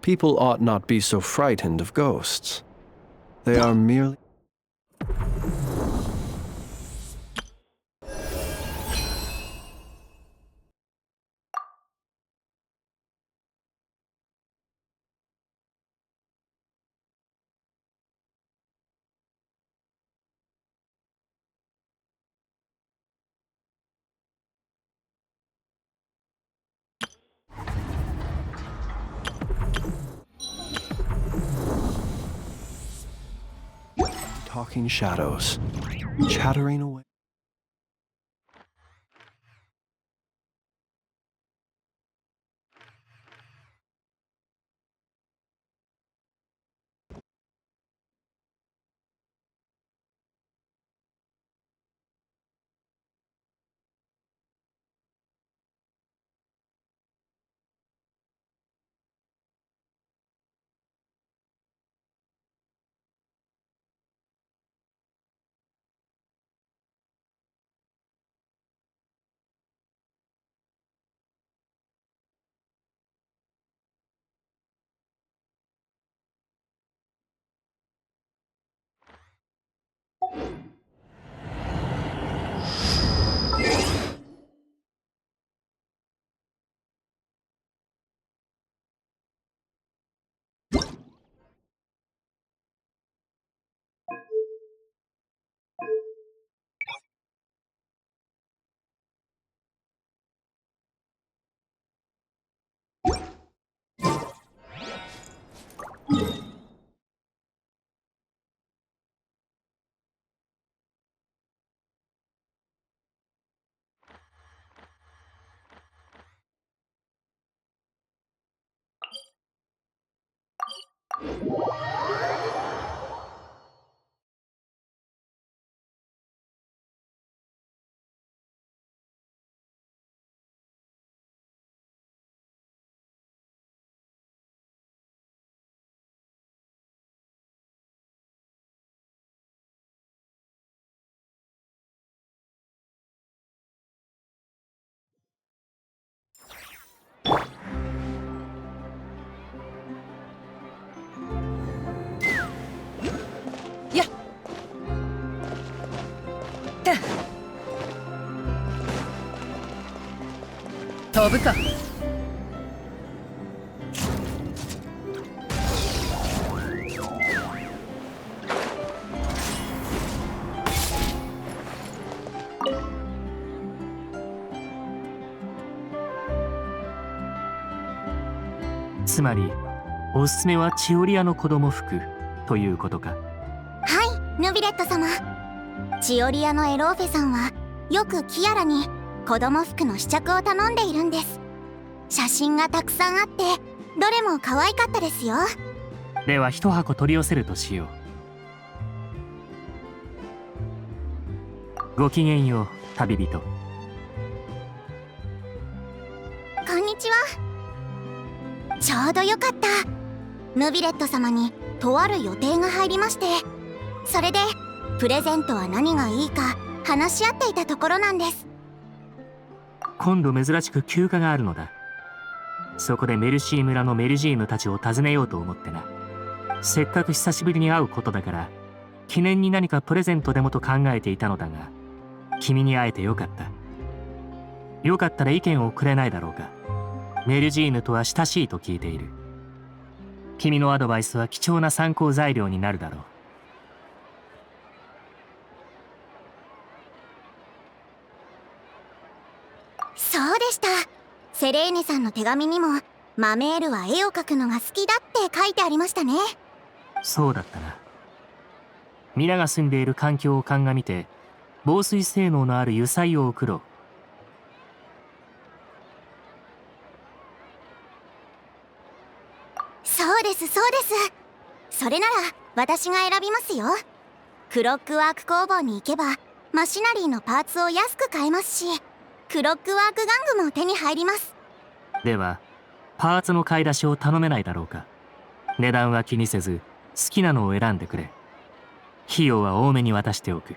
People ought not be so frightened of ghosts. They are merely... talking shadows, chattering away.やっ飛ぶか。つまりおすすめはチオリアの子供服ということか。はい、ヌビレット様。チオリアのエローフェさんはよくキアラに子供服の試着を頼んでいるんです。写真がたくさんあってどれも可愛かったですよ。では一箱取り寄せるとしよう。ごきげんよう旅人。こんにちは。ちょうどよかった。ヌビレット様にとある予定が入りまして、それでプレゼントは何がいいか話し合っていたところなんです。今度珍しく休暇があるのだ。そこでメルシー村のメルジーヌたちを訪ねようと思ってな。せっかく久しぶりに会うことだから記念に何かプレゼントでもと考えていたのだが、君に会えてよかった。よかったら意見をくれないだろうか。メルジーヌとは親しいと聞いている。君のアドバイスは貴重な参考材料になるだろう。そうでした。セレーネさんの手紙にもマメールは絵を描くのが好きだって書いてありましたね。そうだったな。皆が住んでいる環境を鑑みて防水性能のある油彩を送ろう。そうですそうです。それなら私が選びますよ。クロックワーク工房に行けばマシナリーのパーツを安く買えますし、クロックワーク玩具も手に入ります。ではパーツの買い出しを頼めないだろうか。値段は気にせず好きなのを選んでくれ。費用は多めに渡しておく。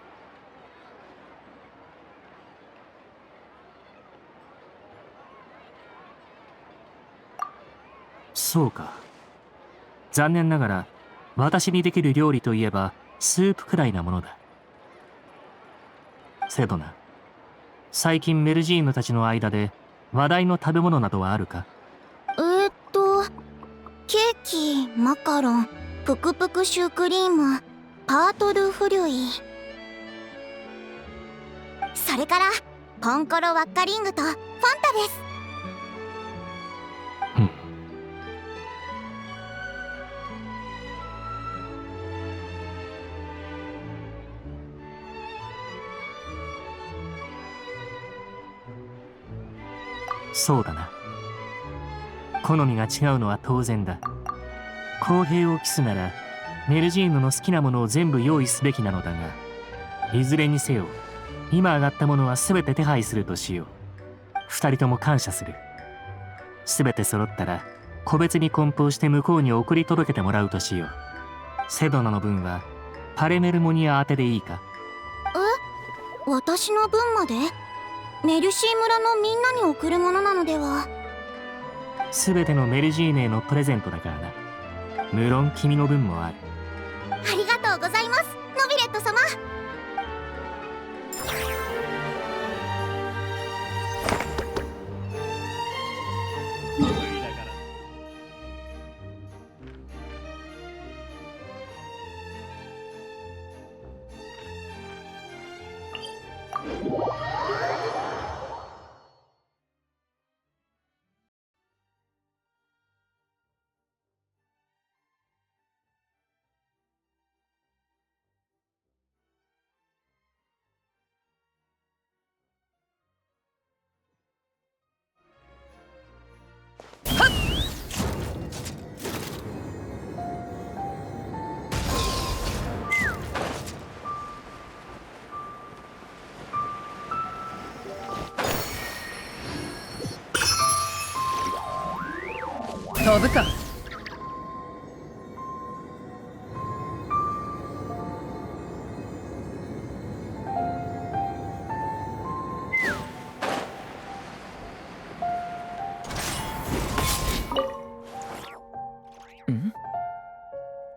そうか。残念ながら私にできる料理といえばスープくらいなものだ。セドナ、最近メルジーヌたちの間で話題の食べ物などはあるか？ケーキ、マカロン、プクプクシュークリーム、パートドゥフリュイ、それからコンコロワッカリングとファンタです。そうだな。好みが違うのは当然だ。公平を期すならメルジーヌの好きなものを全部用意すべきなのだが、いずれにせよ今上がったものは全て手配するとしよう。二人とも感謝する。全て揃ったら個別に梱包して向こうに送り届けてもらうとしよう。セドナの分はパレメルモニア宛てでいいか？私の分まで？メルシー村のみんなに贈るものなのでは？全てのメルジーヌへのプレゼントだからな。無論君の分もある。ありがとうございます、ノビレット様。飛ぶか。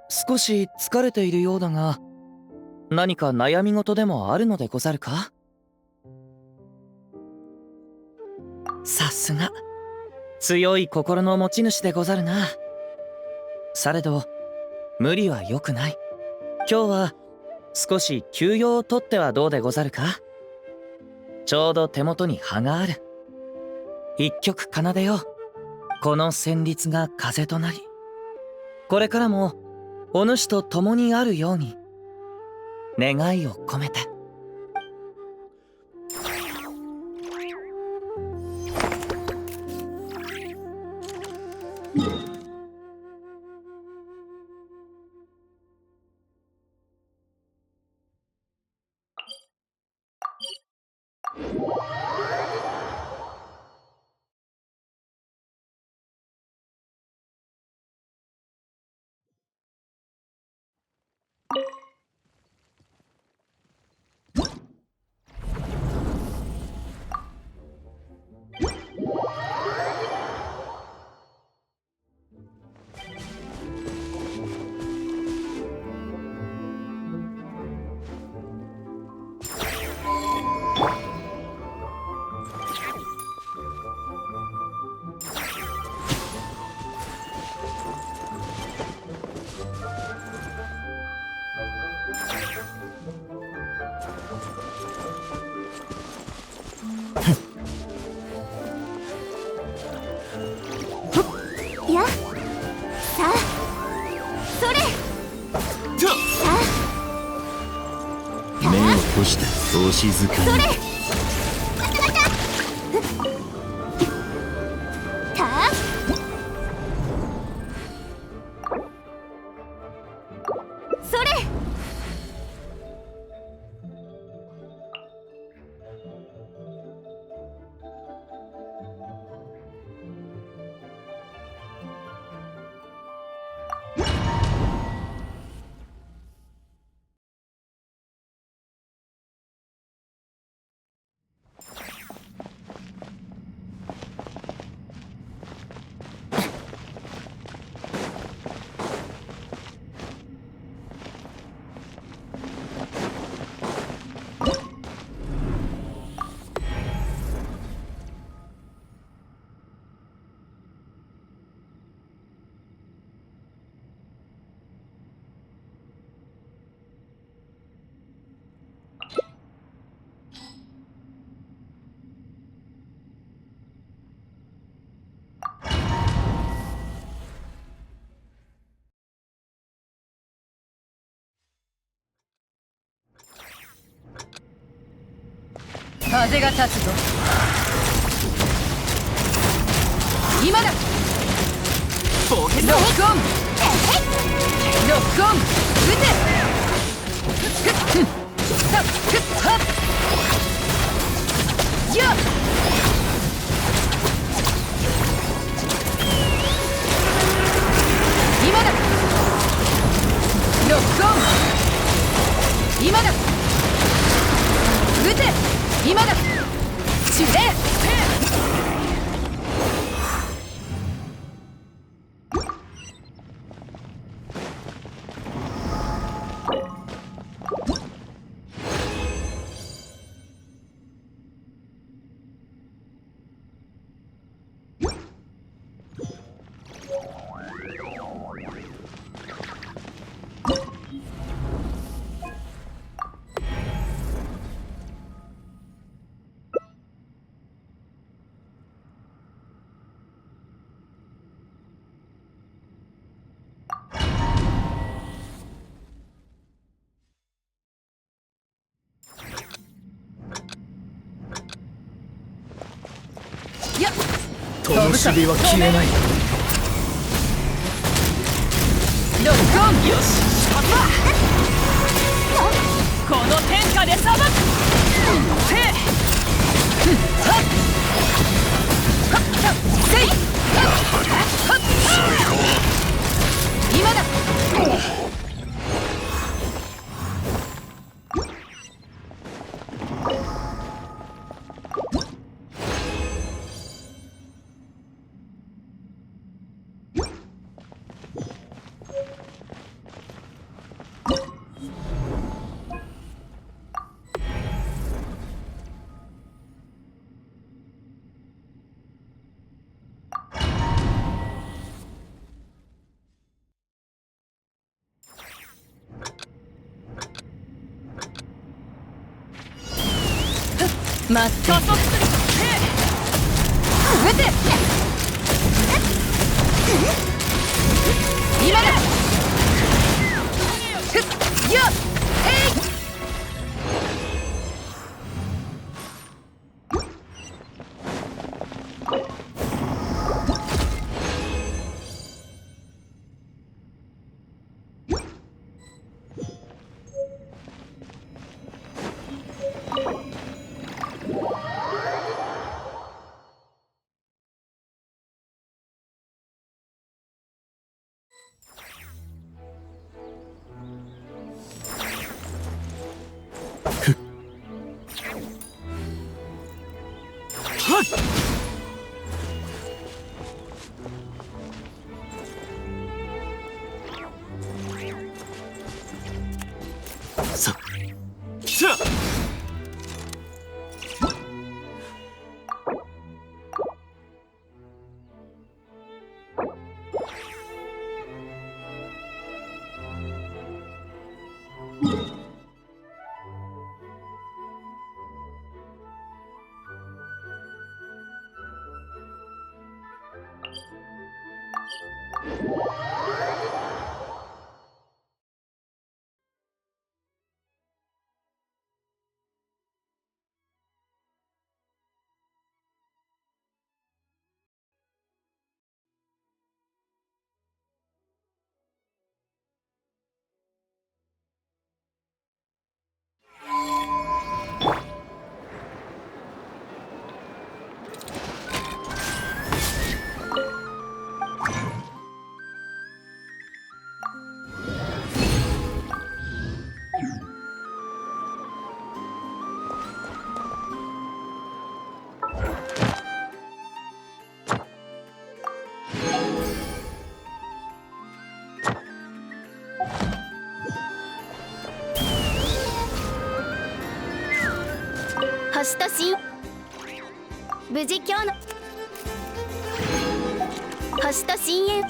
少し疲れているようだが、何か悩み事でもあるのでござるか？さすが強い心の持ち主でござるな。されど無理は良くない。今日は少し休養をとってはどうでござるか？ちょうど手元に葉がある。一曲奏でよう。この旋律が風となり、これからもお主と共にあるように、願いを込めて。やっ、さあ、それ、さあ、目を閉じたお静かに。それ、たあ、それ。風が立つぞ。今だ。ロックオン。ロックオン。撃て。さっはっやっ。今だ。ロックオン。今だ。撃て。今だ。ジュレ灯火は消えない。ロックオン。よし、この天下で裁く。せいはっはっせいはっ今だ。待って。加速する。撃て。今だ。よっ。星と神無事今日の星と深淵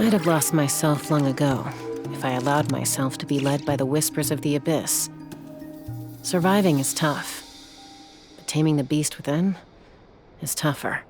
I'd have lost myself long ago if I allowed myself to be led by the whispers of the abyss. Surviving is tough, but taming the beast within is tougher.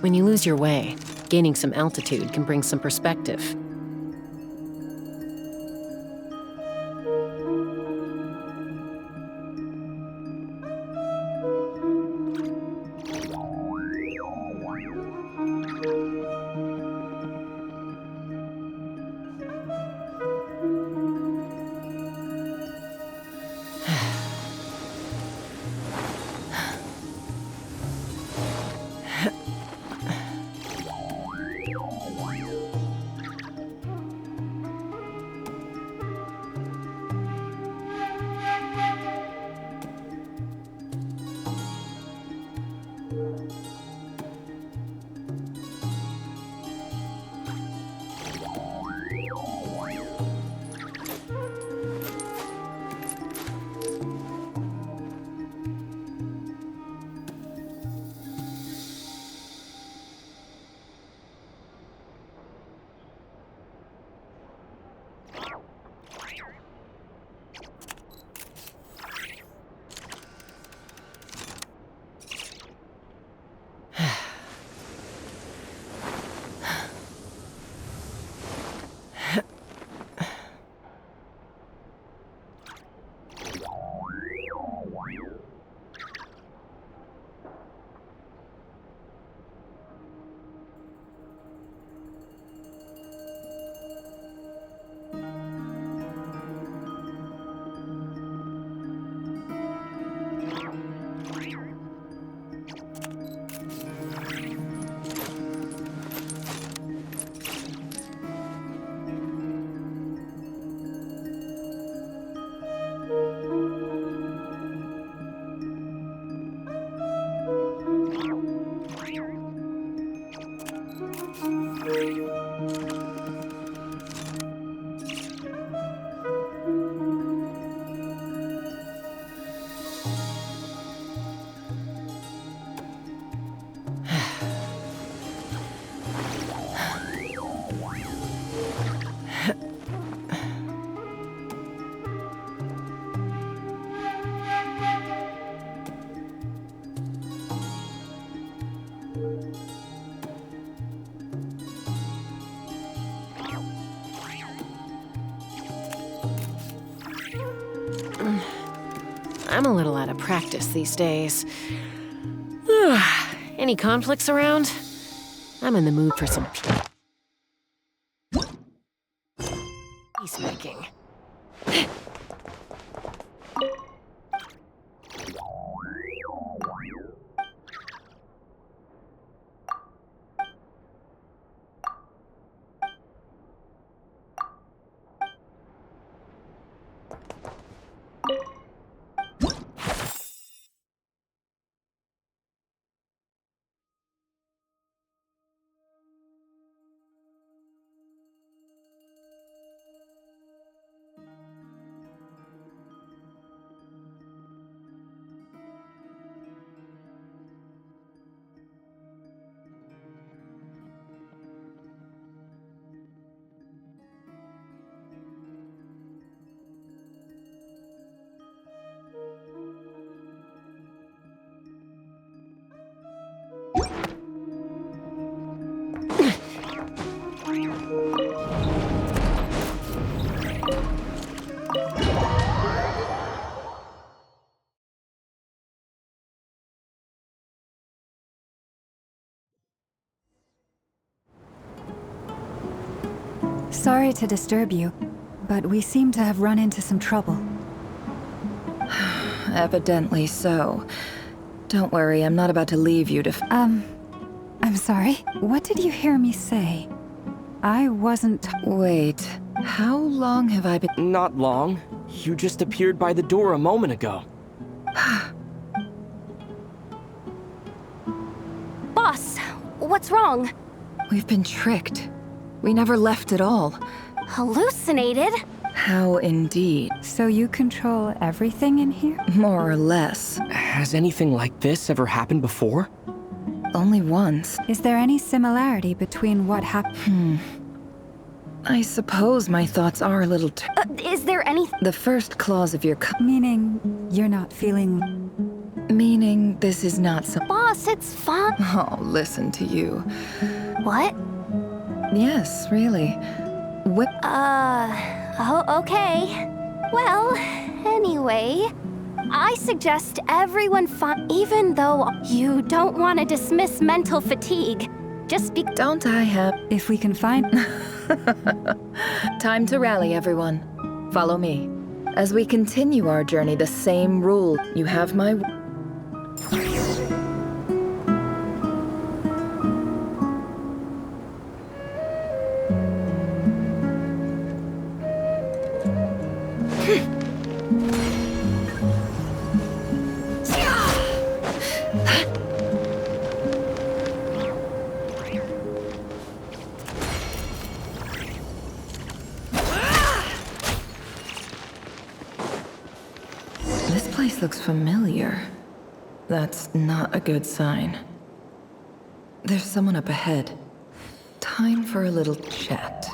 When you lose your way, gaining some altitude can bring some perspective. I'm a little out of practice these days. Any conflicts around? I'm in the mood for some peacemaking. Sorry to disturb you, but we seem to have run into some trouble. Evidently so. Don't worry, I'm not about to leave you to I'm sorry. What did you hear me say? I wasn't... Wait, how long have I been... Not long. You just appeared by the door a moment ago. Boss, what's wrong? We've been tricked. We never left at all. Hallucinated? How indeed. So you control everything in here? More or less. Has anything like this ever happened before? Only once. Is there any similarity between what happened? I suppose my thoughts are a little Is there any... The first clause of your Meaning, you're not feeling... meaning this is not some... Boss, it's fun. Oh, listen to you. What? Yes, really. Oh, okay. Well, anyway, I suggest everyone even though you don't want to dismiss mental fatigue. Just Don't I have... If we can find... Time to rally, everyone. Follow me. As we continue our journey, the same rule. You have my... This place looks familiar. That's not a good sign. There's someone up ahead. Time for a little chat.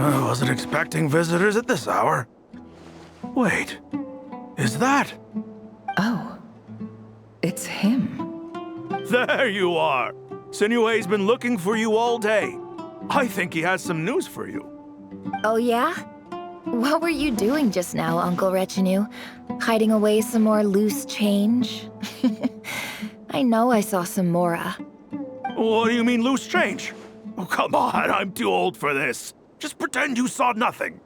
I wasn't expecting visitors at this hour. Wait, is that? Oh, it's him. There you are! Sinue's been looking for you all day. I think he has some news for you. Oh yeah? What were you doing just now, Uncle Retinue? Hiding away some more loose change? I know I saw some Mora. What do you mean loose change? Oh, come on, I'm too old for this. Just pretend you saw nothing.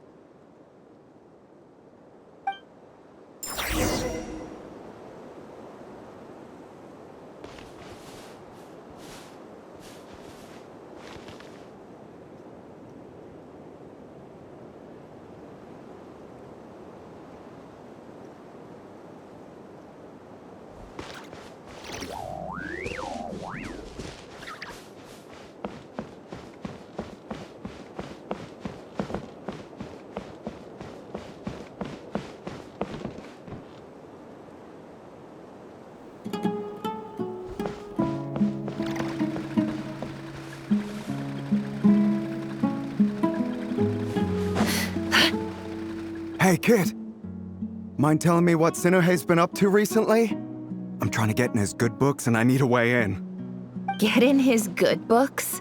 Hey, kid. Mind telling me what Sinuhe's been up to recently? I'm trying to get in his good books and I need a way in. Get in his good books?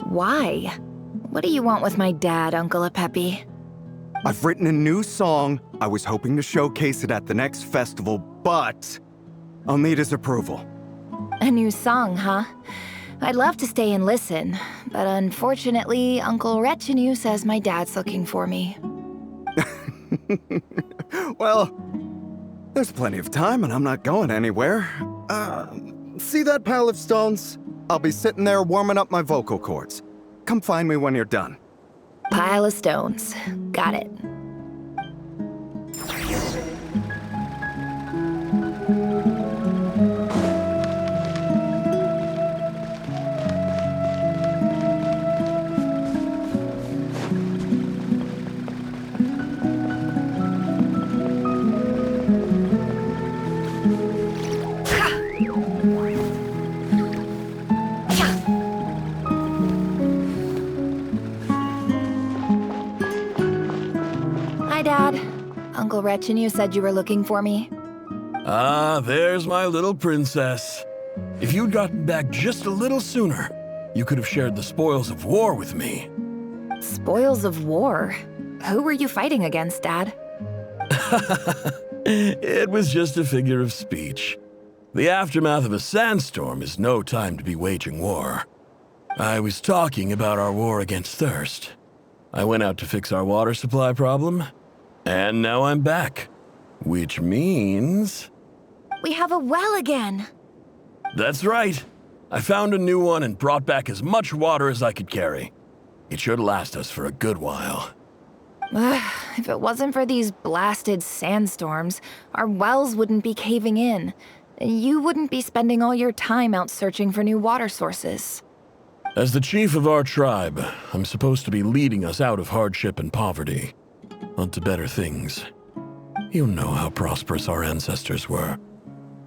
Why? What do you want with my dad, Uncle Apepi? I've written a new song. I was hoping to showcase it at the next festival, but I'll need his approval. A new song, huh? I'd love to stay and listen, but unfortunately, Uncle Retinue says my dad's looking for me. Well, there's plenty of time and I'm not going anywhere. See that pile of stones? I'll be sitting there warming up my vocal cords. Come find me when you're done. Pile of stones. Got it. Hi, Dad. Uncle Retinue said you were looking for me. Ah, there's my little princess. If you'd gotten back just a little sooner, you could have shared the spoils of war with me. Spoils of war? Who were you fighting against, Dad? It was just a figure of speech. The aftermath of a sandstorm is no time to be waging war. I was talking about our war against thirst. I went out to fix our water supply problem, and now I'm back. Which means... We have a well again! That's right. I found a new one and brought back as much water as I could carry. It should last us for a good while. If it wasn't for these blasted sandstorms, our wells wouldn't be caving in. You wouldn't be spending all your time out searching for new water sources. As the chief of our tribe, I'm supposed to be leading us out of hardship and poverty, onto better things. You know how prosperous our ancestors were.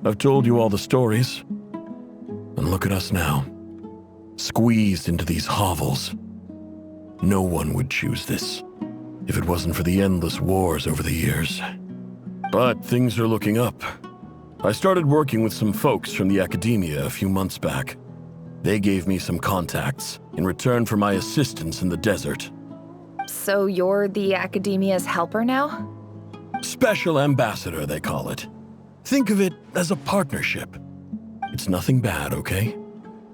I've told you all the stories. And look at us now, squeezed into these hovels. No one would choose this, if it wasn't for the endless wars over the years. But things are looking up. I started working with some folks from the academia a few months back. They gave me some contacts in return for my assistance in the desert. So you're the academia's helper now? Special ambassador, they call it. Think of it as a partnership. It's nothing bad, okay?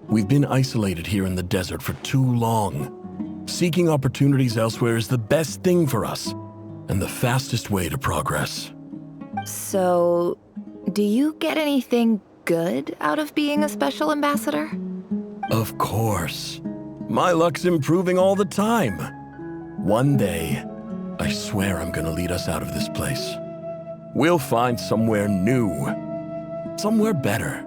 We've been isolated here in the desert for too long. Seeking opportunities elsewhere is the best thing for us, and the fastest way to progress. So, do you get anything good out of being a special ambassador? Of course. My luck's improving all the time. One day, I swear I'm gonna lead us out of this place. We'll find somewhere new. Somewhere better.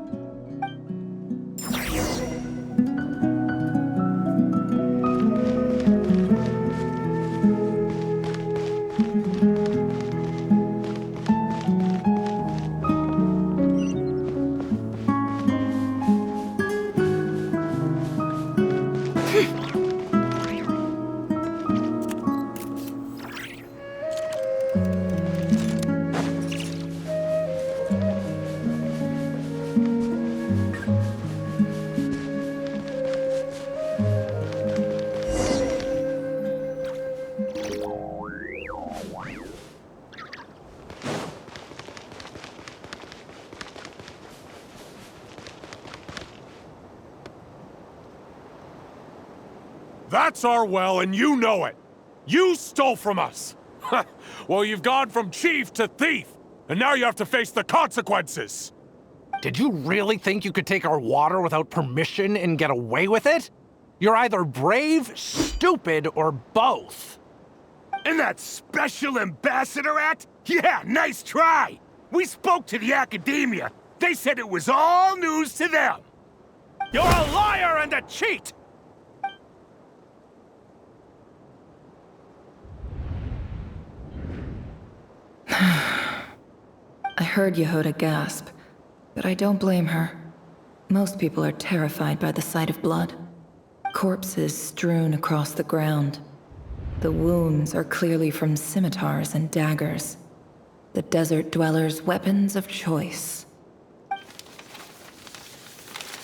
That's our well, and you know it. You stole from us. Well, you've gone from chief to thief, and now you have to face the consequences. Did you really think you could take our water without permission and get away with it? You're either brave, stupid, or both. And that Special Ambassador Act? Yeah, nice try! We spoke to the Academia. They said it was all news to them. You're a liar and a cheat! I heard Yehuda gasp, but I don't blame her. Most people are terrified by the sight of blood. Corpses strewn across the ground. The wounds are clearly from scimitars and daggers. The desert dwellers' weapons of choice.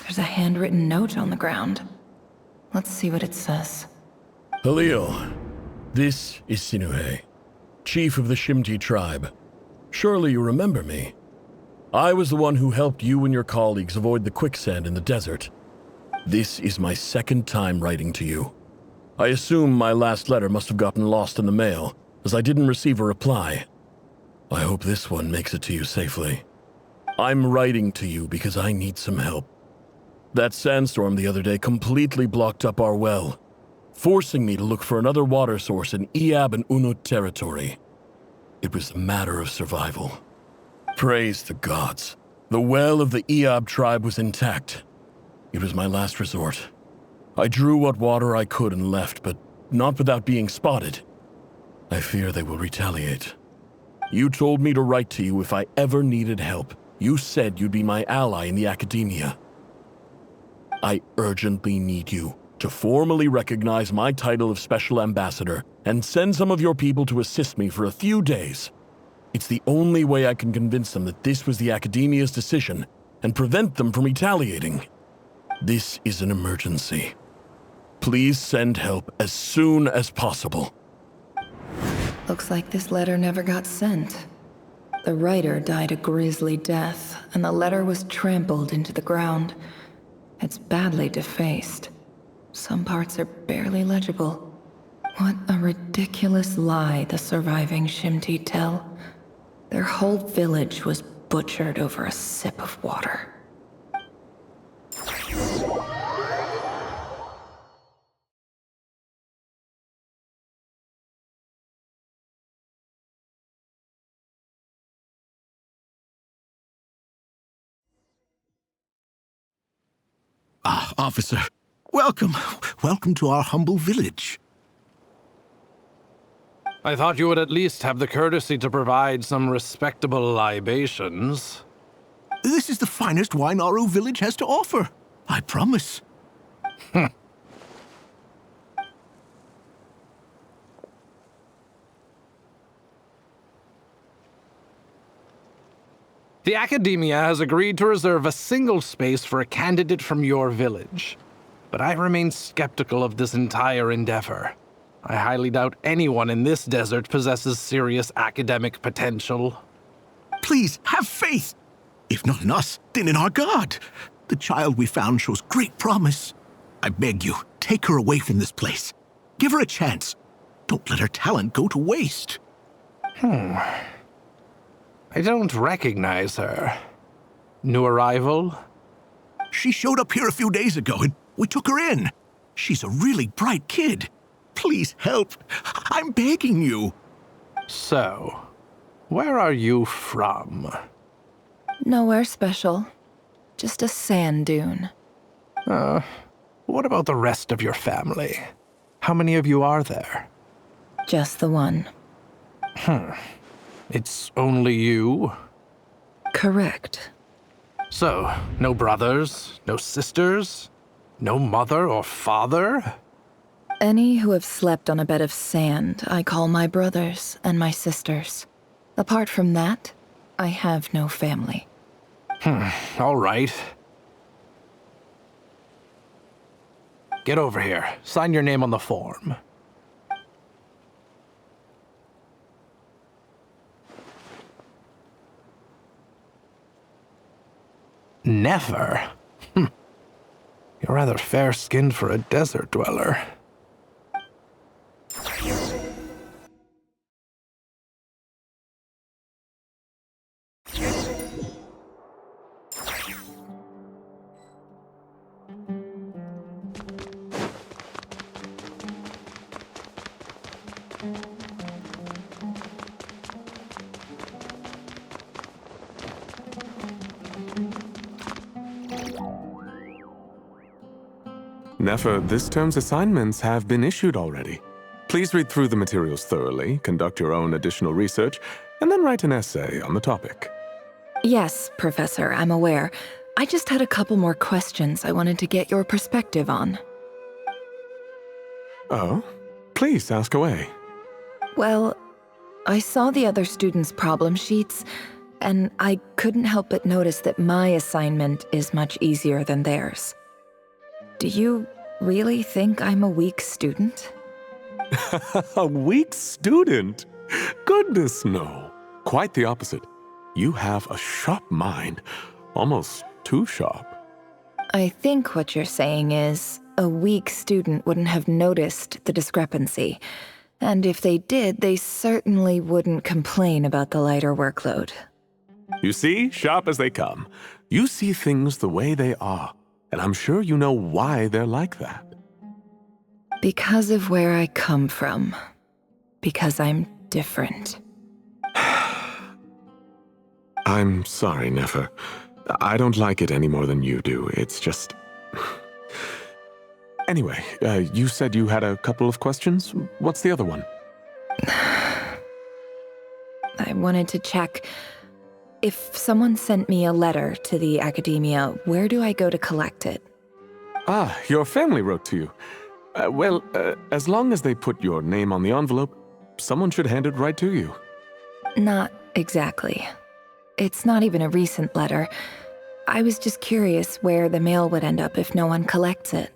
There's a handwritten note on the ground. Let's see what it says. Halil, this is Sinuhe, chief of the Shimti tribe. Surely you remember me. I was the one who helped you and your colleagues avoid the quicksand in the desert. This is my second time writing to you. I assume my last letter must have gotten lost in the mail, as I didn't receive a reply. I hope this one makes it to you safely. I'm writing to you because I need some help. That sandstorm the other day completely blocked up our well, forcing me to look for another water source in Iab and Unut territory. It was a matter of survival. Praise the gods. The well of the Iab tribe was intact. It was my last resort. I drew what water I could and left, but not without being spotted. I fear they will retaliate. You told me to write to you if I ever needed help. You said you'd be my ally in the Academia. I urgently need you to formally recognize my title of Special Ambassador and send some of your people to assist me for a few days. It's the only way I can convince them that this was the Academia's decision and prevent them from retaliating. This is an emergency. Please send help as soon as possible. Looks like this letter never got sent. The writer died a grisly death, and the letter was trampled into the ground. It's badly defaced. Some parts are barely legible. What a ridiculous lie the surviving Shimti tell. Their whole village was butchered over a sip of water. Ah, officer. Welcome. Welcome to our humble village. I thought you would at least have the courtesy to provide some respectable libations. This is the finest wine Aru village has to offer. I promise. The Academia has agreed to reserve a single space for a candidate from your village. But I remain skeptical of this entire endeavor. I highly doubt anyone in this desert possesses serious academic potential. Please, have faith. If not in us, then in our god. The child we found shows great promise. I beg you, take her away from this place. Give her a chance. Don't let her talent go to waste. I don't recognize her. New arrival? She showed up here a few days ago and we took her in. She's a really bright kid. Please help. I'm begging you. So, where are you from? Nowhere special. Just a sand dune. What about the rest of your family? How many of you are there? Just the one. It's only you? Correct. So, no brothers, no sisters, no mother or father? Any who have slept on a bed of sand, I call my brothers and my sisters. Apart from that, I have no family. All right. Get over here. Sign your name on the form. Never? You're rather fair-skinned for a desert dweller. Nefer, this term's assignments have been issued already. Please read through the materials thoroughly, conduct your own additional research, and then write an essay on the topic. Yes, Professor, I'm aware. I just had a couple more questions I wanted to get your perspective on. Oh? Please ask away. Well, I saw the other students' problem sheets, and I couldn't help but notice that my assignment is much easier than theirs. Do you really think I'm a weak student? A weak student? Goodness, no. Quite the opposite. You have a sharp mind. Almost too sharp. I think what you're saying is, a weak student wouldn't have noticed the discrepancy. And if they did, they certainly wouldn't complain about the lighter workload. You see, sharp as they come. You see things the way they are. And I'm sure you know why they're like that. Because of where I come from. Because I'm different. I'm sorry, Nefer. I don't like it any more than you do. It's just... Anyway, you said you had a couple of questions. What's the other one? I wanted to check... If someone sent me a letter to the academia, where do I go to collect it? Ah, your family wrote to you. Well, as long as they put your name on the envelope, someone should hand it right to you. Not exactly. It's not even a recent letter. I was just curious where the mail would end up if no one collects it.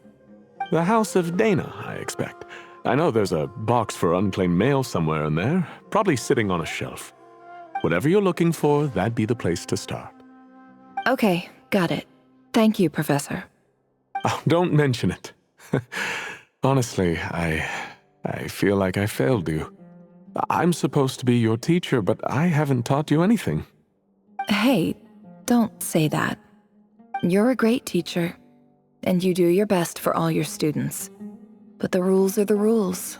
The House of Dana, I expect. I know there's a box for unclaimed mail somewhere in there, probably sitting on a shelf. Whatever you're looking for, that'd be the place to start. Okay, got it. Thank you, Professor. Oh, don't mention it. Honestly, I feel like I failed you. I'm supposed to be your teacher, but I haven't taught you anything. Hey, don't say that. You're a great teacher, and you do your best for all your students. But the rules are the rules.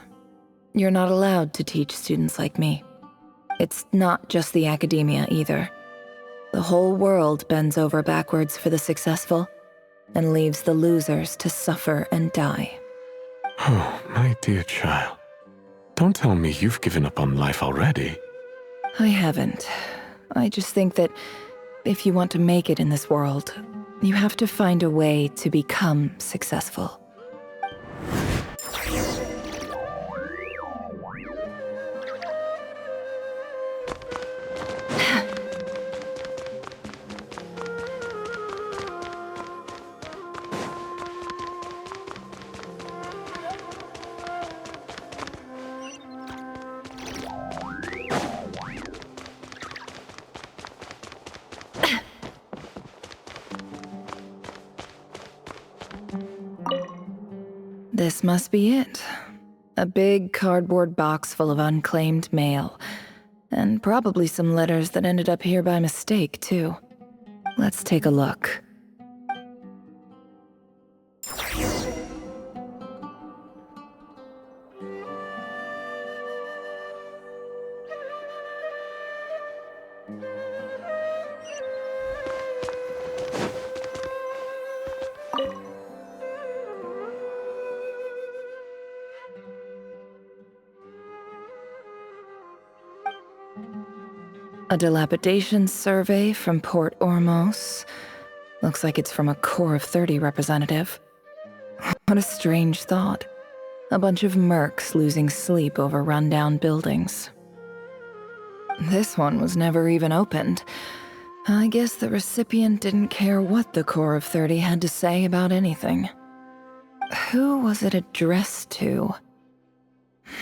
You're not allowed to teach students like me. It's not just the academia either. The whole world bends over backwards for the successful and leaves the losers to suffer and die. Oh, my dear child. Don't tell me you've given up on life already. I haven't. I just think that if you want to make it in this world, you have to find a way to become successful. This must be it. A big cardboard box full of unclaimed mail. And probably some letters that ended up here by mistake, too. Let's take a look. A dilapidation survey from Port Ormos. Looks like it's from a Core of 30 representative. What a strange thought. A bunch of mercs losing sleep over rundown buildings. This one was never even opened. I guess the recipient didn't care what the Core of 30 had to say about anything. Who was it addressed to?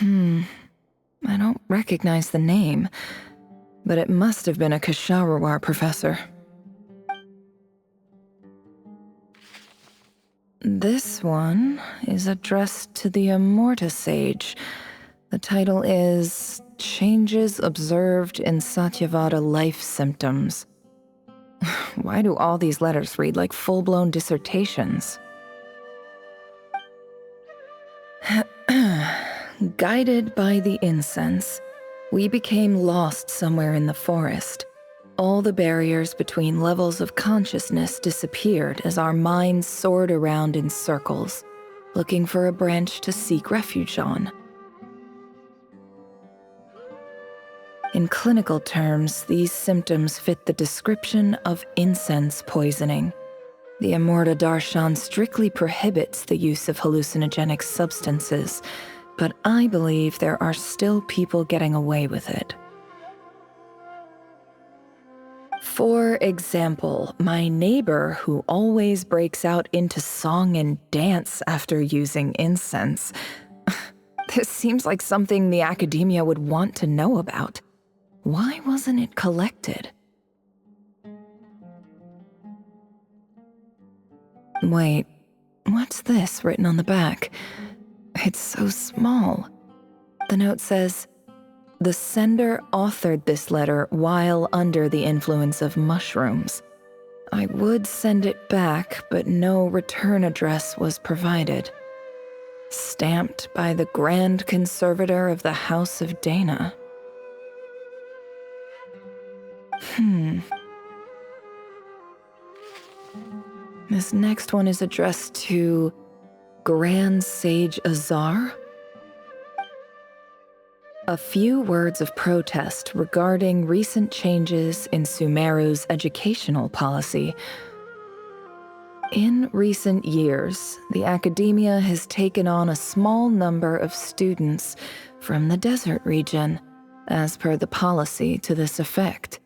I don't recognize the name. But it must have been a Kasharawar professor. This one is addressed to the Amorta Sage. The title is Changes Observed in Satyavada Life Symptoms. Why do all these letters read like full-blown dissertations? Guided by the incense, we became lost somewhere in the forest. All the barriers between levels of consciousness disappeared as our minds soared around in circles, looking for a branch to seek refuge on. In clinical terms, these symptoms fit the description of incense poisoning. The Amurta Darshan strictly prohibits the use of hallucinogenic substances, but I believe there are still people getting away with it. For example, my neighbor who always breaks out into song and dance after using incense. This seems like something the academia would want to know about. Why wasn't it collected? Wait, what's this written on the back? It's so small. The note says, "The sender authored this letter while under the influence of mushrooms. I would send it back, but no return address was provided. Stamped by the Grand Conservator of the House of Dana." This next one is addressed to Grand Sage Azar. A few words of protest regarding recent changes in Sumeru's educational policy. In recent years, the academia has taken on a small number of students from the desert region, as per the policy to this effect.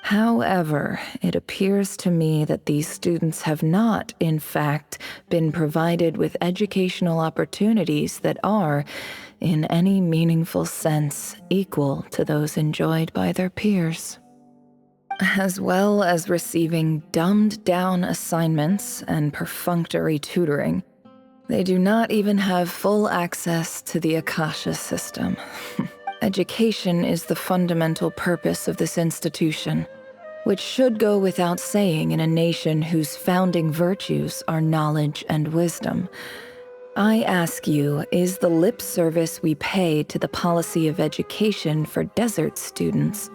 However, it appears to me that these students have not, in fact, been provided with educational opportunities that are, in any meaningful sense, equal to those enjoyed by their peers. As well as receiving dumbed-down assignments and perfunctory tutoring, they do not even have full access to the Akasha system. Education is the fundamental purpose of this institution, which should go without saying in a nation whose founding virtues are knowledge and wisdom. I ask you, is the lip service we pay to the policy of education for desert students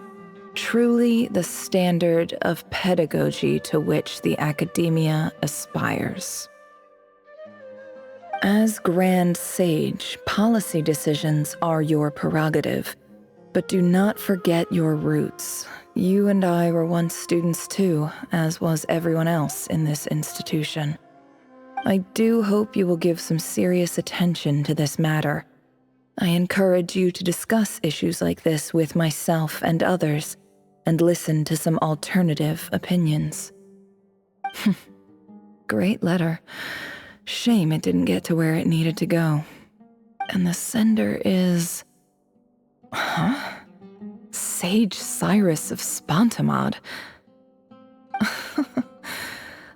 truly the standard of pedagogy to which the academia aspires? As Grand Sage, policy decisions are your prerogative, but do not forget your roots. You and I were once students too, as was everyone else in this institution. I do hope you will give some serious attention to this matter. I encourage you to discuss issues like this with myself and others, and listen to some alternative opinions. Great letter. Shame it didn't get to where it needed to go. And the sender is... Huh? Sage Cyrus of Spontamod.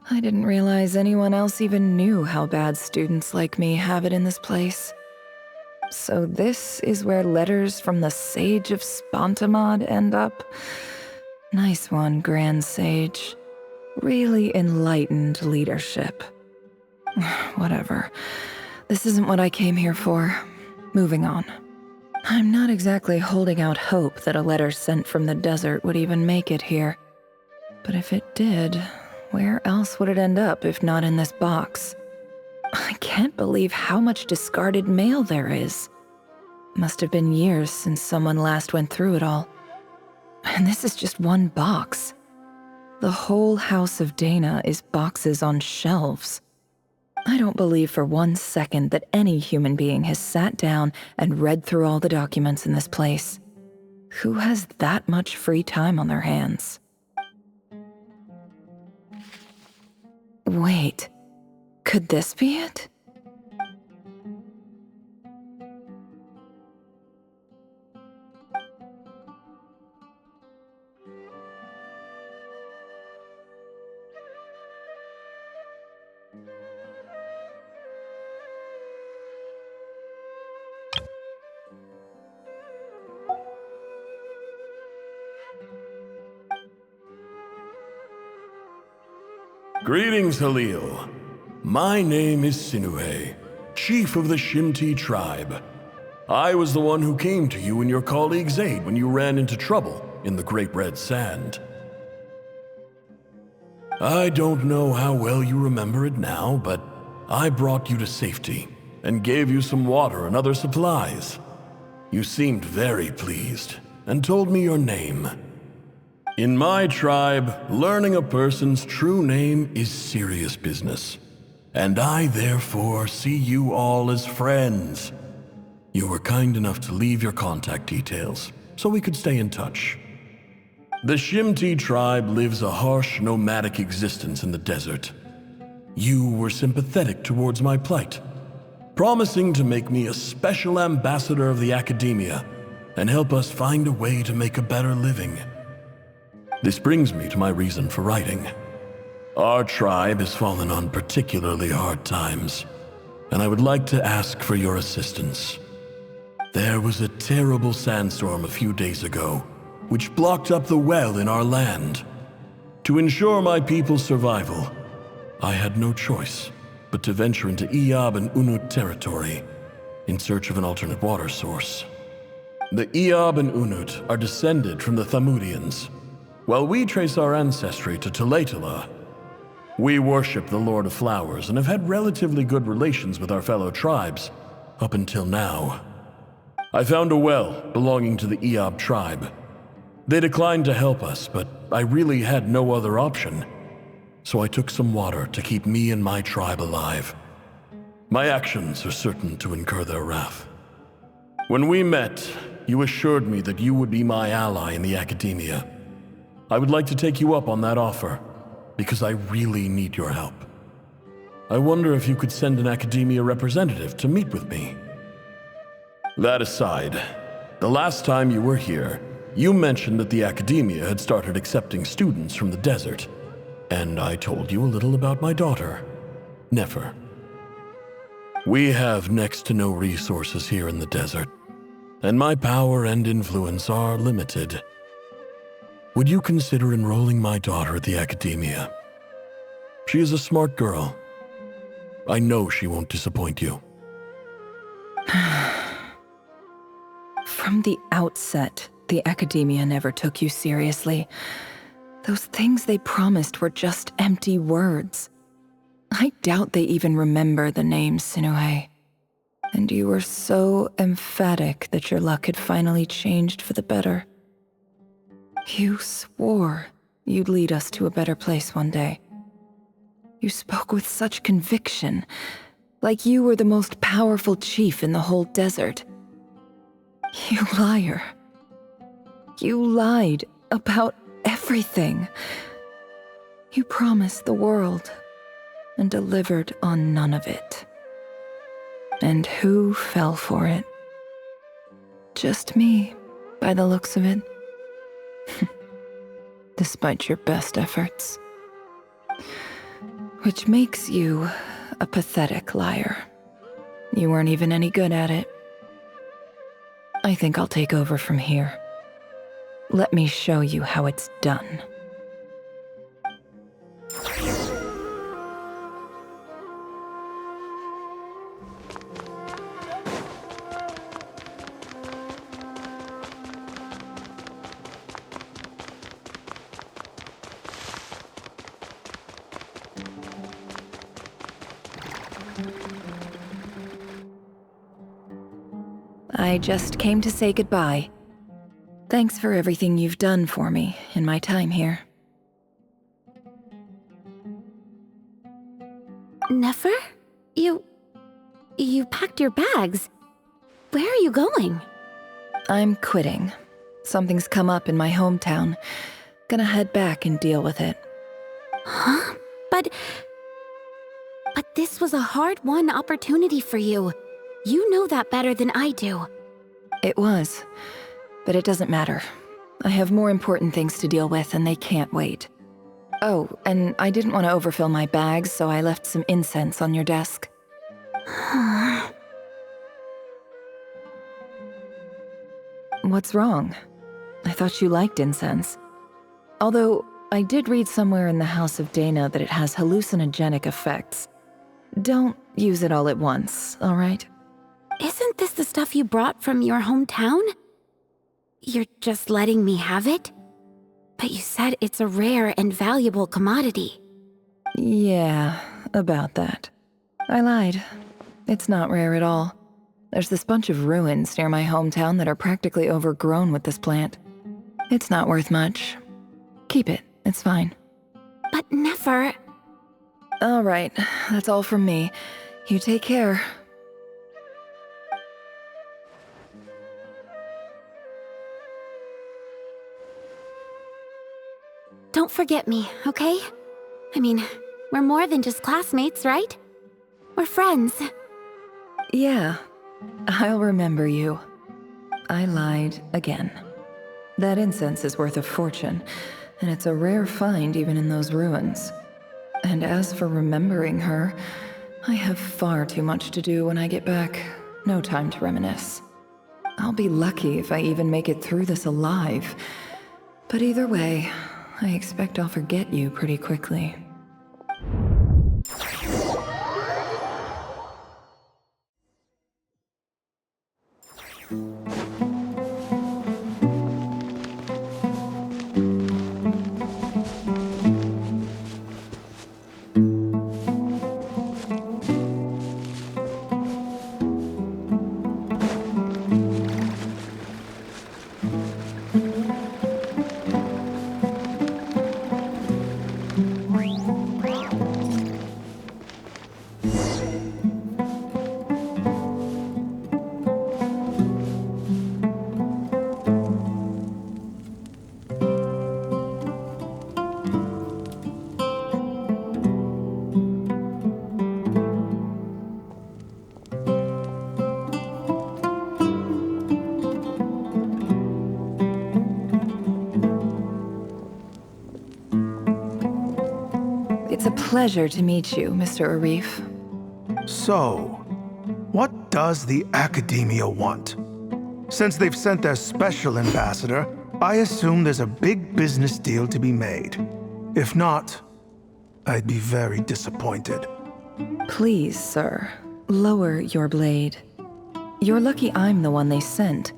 I didn't realize anyone else even knew how bad students like me have it in this place. So this is where letters from the Sage of Spontamod end up? Nice one, Grand Sage. Really enlightened leadership. Whatever. This isn't what I came here for. Moving on. I'm not exactly holding out hope that a letter sent from the desert would even make it here. But if it did, where else would it end up if not in this box? I can't believe how much discarded mail there is. Must have been years since someone last went through it all. And this is just one box. The whole House of Dana is boxes on shelves. I don't believe for 1 second that any human being has sat down and read through all the documents in this place. Who has that much free time on their hands? Wait, could this be it? Greetings, Halil. My name is Sinue, chief of the Shimti tribe. I was the one who came to you and your colleague's aid when you ran into trouble in the Great Red Sand. I don't know how well you remember it now, but I brought you to safety and gave you some water and other supplies. You seemed very pleased and told me your name. In my tribe, learning a person's true name is serious business, and I therefore see you all as friends. You were kind enough to leave your contact details so we could stay in touch. The Shimti tribe lives a harsh, nomadic existence in the desert. You were sympathetic towards my plight, promising to make me a special ambassador of the academia and help us find a way to make a better living. This brings me to my reason for writing. Our tribe has fallen on particularly hard times, and I would like to ask for your assistance. There was a terrible sandstorm a few days ago, which blocked up the well in our land. To ensure my people's survival, I had no choice but to venture into Eob and Unut territory in search of an alternate water source. The Eob and Unut are descended from the Thamudians, while we trace our ancestry to Tulatala. We worship the Lord of Flowers and have had relatively good relations with our fellow tribes up until now. I found a well belonging to the Eob tribe. They declined to help us, but I really had no other option, so I took some water to keep me and my tribe alive. My actions are certain to incur their wrath. When we met, you assured me that you would be my ally in the academia. I would like to take you up on that offer, because I really need your help. I wonder if you could send an academia representative to meet with me. That aside, the last time you were here, you mentioned that the academia had started accepting students from the desert, and I told you a little about my daughter, Nefer. We have next to no resources here in the desert, and my power and influence are limited. Would you consider enrolling my daughter at the academia? She is a smart girl. I know she won't disappoint you. From the outset, the academia never took you seriously. Those things they promised were just empty words. I doubt they even remember the name Sinuhe. And you were so emphatic that your luck had finally changed for the better. You swore you'd lead us to a better place one day. You spoke with such conviction, like you were the most powerful chief in the whole desert. You liar. You lied about everything. You promised the world and delivered on none of it. And who fell for it? Just me, by the looks of it. Despite your best efforts. Which makes you a pathetic liar. You weren't even any good at it. I think I'll take over from here. Let me show you how it's done. I just came to say goodbye. Thanks for everything you've done for me in my time here. Nefer? You packed your bags. Where are you going? I'm quitting. Something's come up in my hometown. Gonna head back and deal with it. Huh? But this was a hard-won opportunity for you. You know that better than I do. It was. But it doesn't matter. I have more important things to deal with and they can't wait. Oh, and I didn't want to overfill my bags, so I left some incense on your desk. What's wrong? I thought you liked incense. Although, I did read somewhere in the House of Dana that it has hallucinogenic effects. Don't use it all at once, all right? Isn't Isn't this the stuff you brought from your hometown? You're just letting me have it? But you said it's a rare and valuable commodity. Yeah, about that. I lied. It's not rare at all. There's this bunch of ruins near my hometown that are practically overgrown with this plant. It's not worth much. Keep it, it's fine. But never... All right, that's all from me. You take care. Don't forget me, okay? I mean, we're more than just classmates, right? We're friends. Yeah, I'll remember you. I lied again. That incense is worth a fortune, and it's a rare find even in those ruins. And as for remembering her, I have far too much to do when I get back. No time to reminisce. I'll be lucky if I even make it through this alive. But either way, I expect I'll forget you pretty quickly. It's a pleasure to meet you, Mr. Arif. So, what does the Academia want? Since they've sent their special ambassador, I assume there's a big business deal to be made. If not, I'd be very disappointed. Please, sir, lower your blade. You're lucky I'm the one they sent.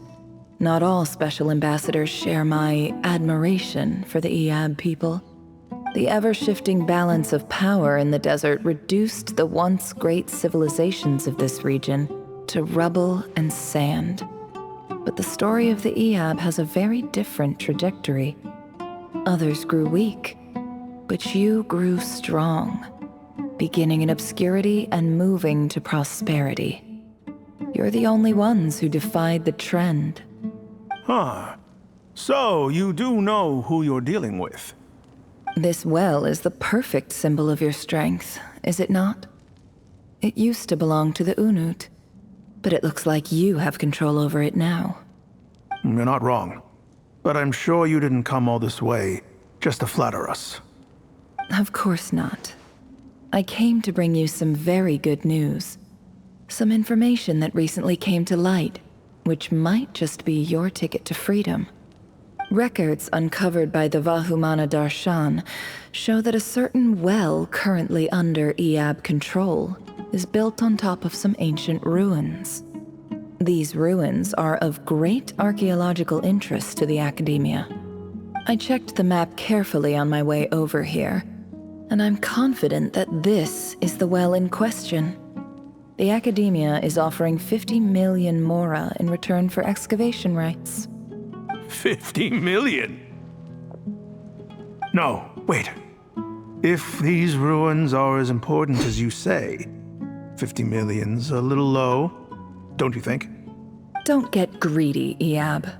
Not all special ambassadors share my admiration for the Iab people. The ever-shifting balance of power in the desert reduced the once great civilizations of this region to rubble and sand. But the story of the Iab has a very different trajectory. Others grew weak, but you grew strong, beginning in obscurity and moving to prosperity. You're the only ones who defied the trend. Huh. So, you do know who you're dealing with? This well is the perfect symbol of your strength, is it not? It used to belong to the Unut, but it looks like you have control over it now. You're not wrong. But I'm sure you didn't come all this way just to flatter us. Of course not. I came to bring you some very good news. Some information that recently came to light, which might just be your ticket to freedom. Records uncovered by the Vahumana Darshan show that a certain well currently under Iab control is built on top of some ancient ruins. These ruins are of great archaeological interest to the Academia. I checked the map carefully on my way over here, and I'm confident that this is the well in question. The Academia is offering 50 million mora in return for excavation rights. 50 million? No, wait. If these ruins are as important as you say, 50 million's a little low, don't you think? Don't get greedy, Iab.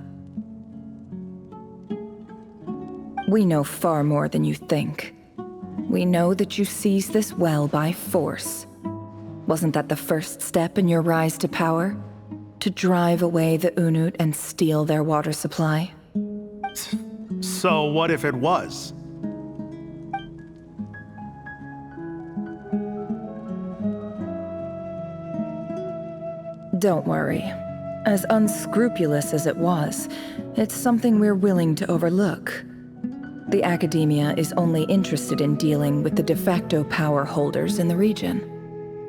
We know far more than you think. We know that you seized this well by force. Wasn't that the first step in your rise to power? To drive away the Unut and steal their water supply? So what if it was? Don't worry. As unscrupulous as it was, it's something we're willing to overlook. The Academia is only interested in dealing with the de facto power holders in the region.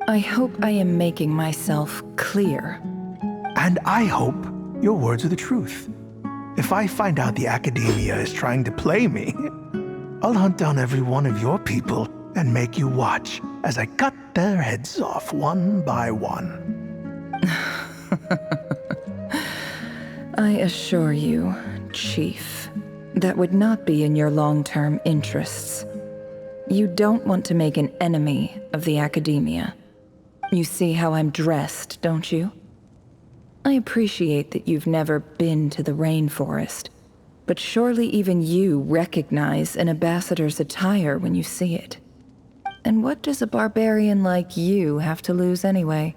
I hope I am making myself clear. And I hope your words are the truth. If I find out the Academia is trying to play me, I'll hunt down every one of your people and make you watch as I cut their heads off one by one. I assure you, Chief, that would not be in your long-term interests. You don't want to make an enemy of the Academia. You see how I'm dressed, don't you? I appreciate that you've never been to the rainforest, but surely even you recognize an ambassador's attire when you see it. And what does a barbarian like you have to lose anyway?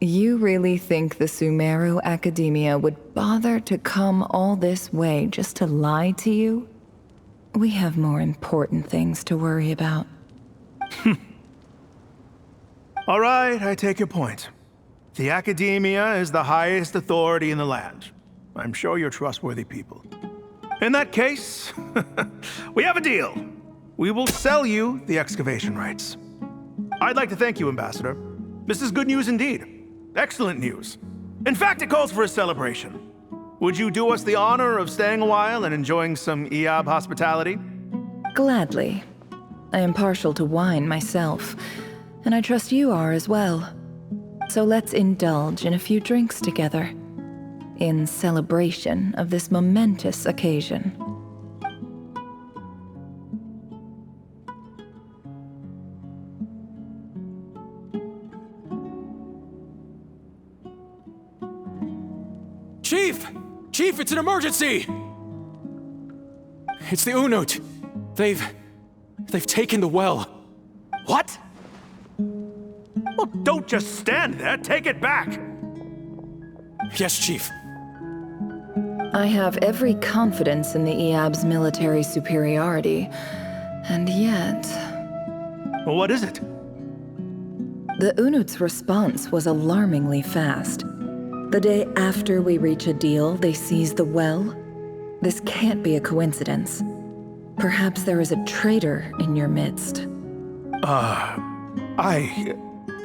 You really think the Sumeru Academia would bother to come all this way just to lie to you? We have more important things to worry about. All right, I take your point. The Academia is the highest authority in the land. I'm sure you're trustworthy people. In that case, we have a deal. We will sell you the excavation rights. I'd like to thank you, Ambassador. This is good news indeed. Excellent news. In fact, it calls for a celebration. Would you do us the honor of staying a while and enjoying some Eab hospitality? Gladly. I am partial to wine myself, and I trust you are as well. So let's indulge in a few drinks together, in celebration of this momentous occasion. Chief! Chief, it's an emergency! It's the Unut. They've taken the well. What? Well, don't just stand there. Take it back. Yes, Chief. I have every confidence in the Eab's military superiority, and yet... Well, what is it? The Unut's response was alarmingly fast. The day after we reach a deal, they seize the well. This can't be a coincidence. Perhaps there is a traitor in your midst.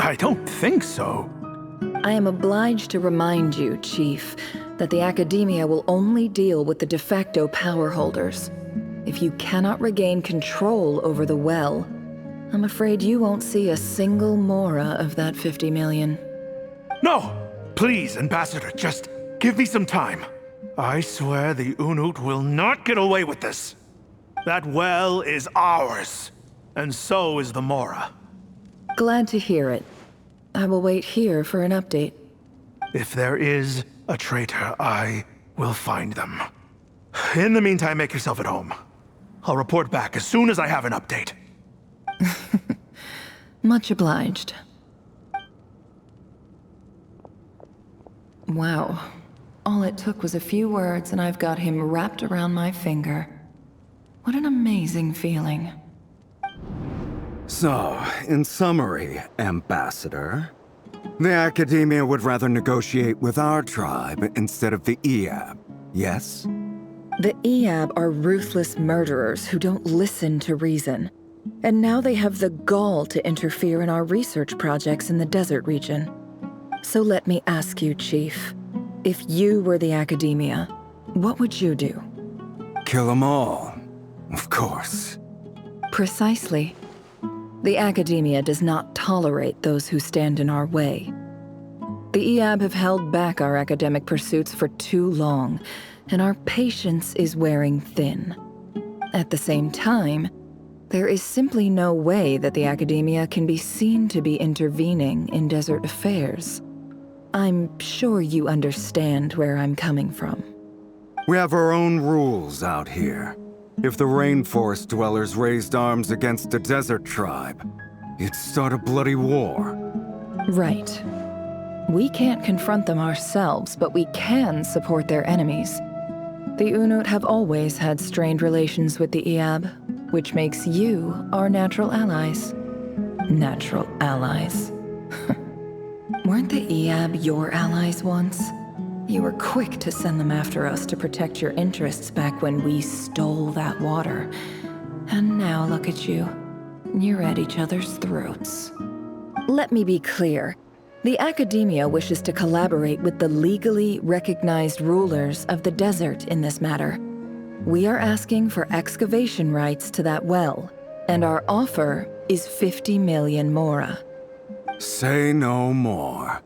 I don't think so. I am obliged to remind you, Chief, that the Academia will only deal with the de facto power holders. If you cannot regain control over the well, I'm afraid you won't see a single mora of that 50 million. No! Please, Ambassador, just give me some time. I swear the Unut will not get away with this. That well is ours, and so is the mora. Glad to hear it. I will wait here for an update. If there is a traitor, I will find them. In the meantime, make yourself at home. I'll report back as soon as I have an update. Much obliged. Wow. All it took was a few words and I've got him wrapped around my finger. What an amazing feeling. So, in summary, Ambassador, the Academia would rather negotiate with our tribe instead of the Eab, yes? The Eab are ruthless murderers who don't listen to reason. And now they have the gall to interfere in our research projects in the desert region. So let me ask you, Chief, if you were the Academia, what would you do? Kill them all, of course. Precisely. The Academia does not tolerate those who stand in our way. The Eab have held back our academic pursuits for too long, and our patience is wearing thin. At the same time, there is simply no way that the Academia can be seen to be intervening in desert affairs. I'm sure you understand where I'm coming from. We have our own rules out here. If the rainforest dwellers raised arms against a desert tribe, it'd start a bloody war. Right. We can't confront them ourselves, but we can support their enemies. The Unut have always had strained relations with the Eab, which makes you our natural allies. Natural allies. Weren't the Eab your allies once? You were quick to send them after us to protect your interests back when we stole that water. And now look at you. You're at each other's throats. Let me be clear. The Academia wishes to collaborate with the legally recognized rulers of the desert in this matter. We are asking for excavation rights to that well, and our offer is 50 million mora. Say no more.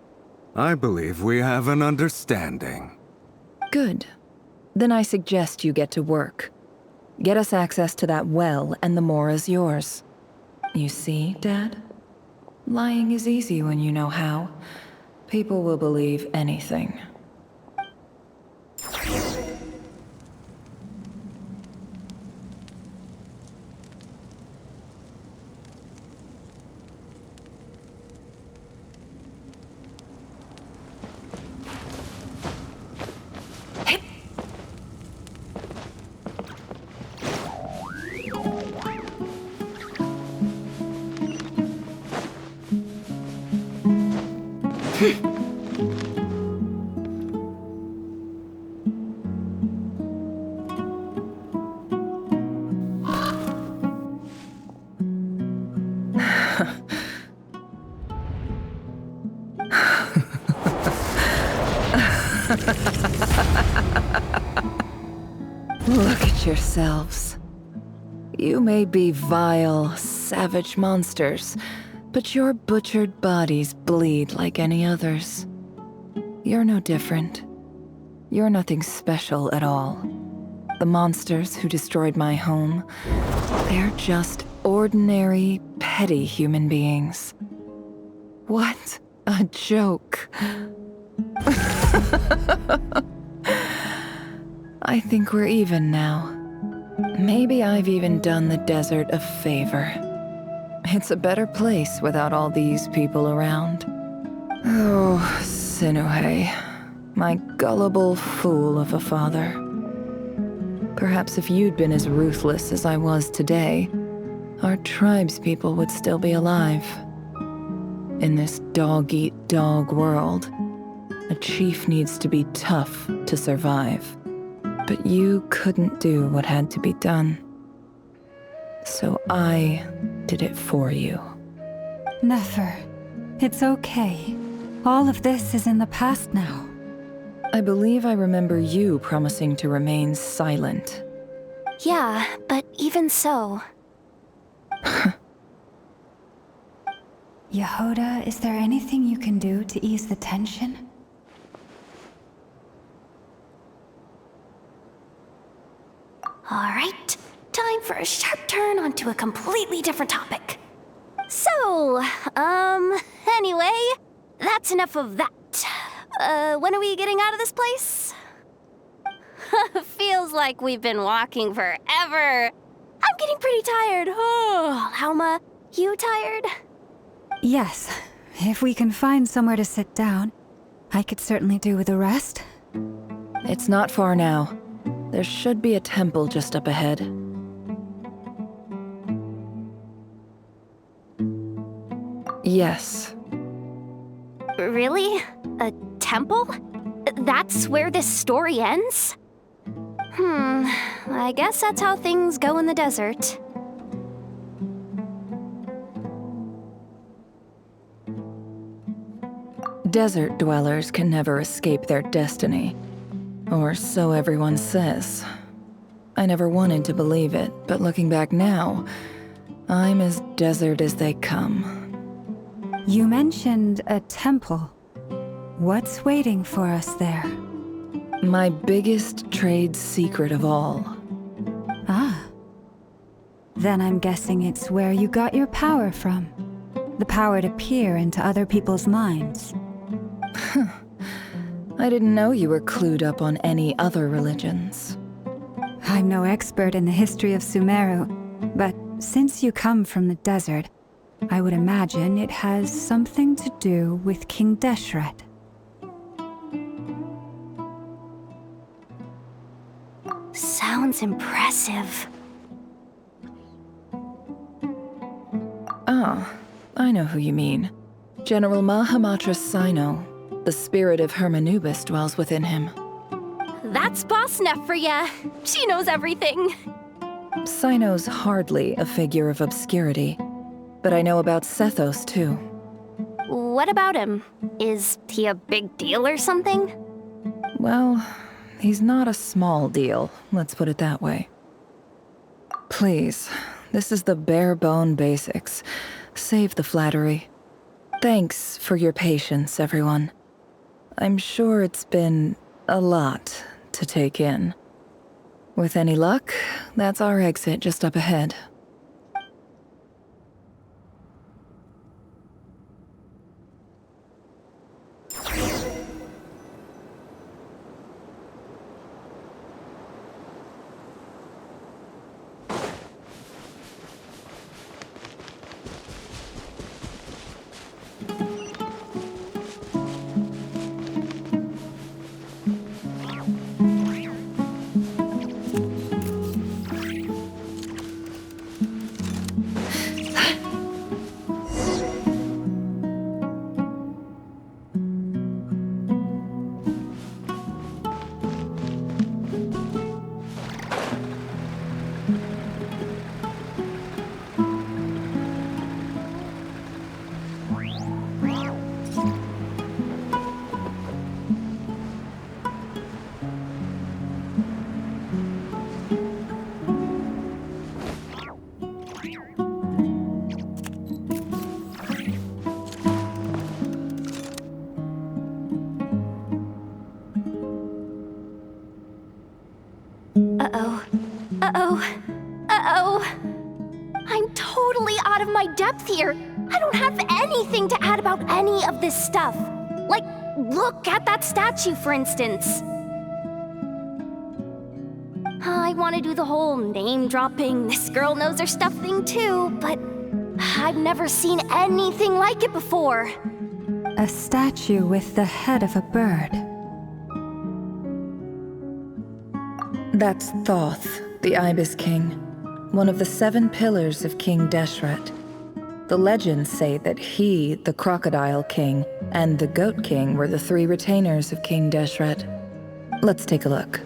I believe we have an understanding. Good. Then I suggest you get to work. Get us access to that well, and the mora's yours. You see, Dad? Lying is easy when you know how. People will believe anything. Look at yourselves. You may be vile, savage monsters, but your butchered bodies bleed like any others. You're no different. You're nothing special at all. The monsters who destroyed my home, they're just ordinary, petty human beings. What a joke. I think we're even now. Maybe I've even done the desert a favor. It's a better place without all these people around. Oh, Sinuhe, my gullible fool of a father. Perhaps if you'd been as ruthless as I was today, our tribespeople would still be alive. In this dog-eat-dog world, a chief needs to be tough to survive. But you couldn't do what had to be done. So I did it for you. Nefer, it's okay. All of this is in the past now. I believe I remember you promising to remain silent. Yeah, but even so... Yehoda, is there anything you can do to ease the tension? Alright, time for a sharp turn onto a completely different topic. So, anyway, that's enough of that. When are we getting out of this place? Feels like we've been walking forever. I'm getting pretty tired. Oh, Alma, you tired? Yes. If we can find somewhere to sit down, I could certainly do with a rest. It's not far now. There should be a temple just up ahead. Yes. Really? A temple? That's where this story ends? I guess that's how things go in the desert. Desert dwellers can never escape their destiny. Or so everyone says. I never wanted to believe it, but looking back now, I'm as desert as they come. You mentioned a temple. What's waiting for us there? My biggest trade secret of all. Ah. Then I'm guessing it's where you got your power from. The power to peer into other people's minds. I didn't know you were clued up on any other religions. I'm no expert in the history of Sumeru, but since you come from the desert, I would imagine it has something to do with King Deshret. Sounds impressive. Ah, I know who you mean. General Mahamatra Sino. The spirit of Hermanubis dwells within him. That's Boss Neff for ya. She knows everything. Sino's hardly a figure of obscurity, but I know about Sethos too. What about him? Is he a big deal or something? Well, he's not a small deal, let's put it that way. Please, this is the bare-bone basics. Save the flattery. Thanks for your patience, everyone. I'm sure it's been a lot to take in. With any luck, that's our exit just up ahead. I'm totally out of my depth here. I don't have anything to add about any of this stuff. Like, look at that statue, for instance. I want to do the whole name-dropping, this girl knows her stuff thing too, but I've never seen anything like it before. A statue with the head of a bird. That's Thoth, the Ibis King, one of the 7 pillars of King Deshret. The legends say that he, the Crocodile King, and the Goat King were the 3 retainers of King Deshret. Let's take a look.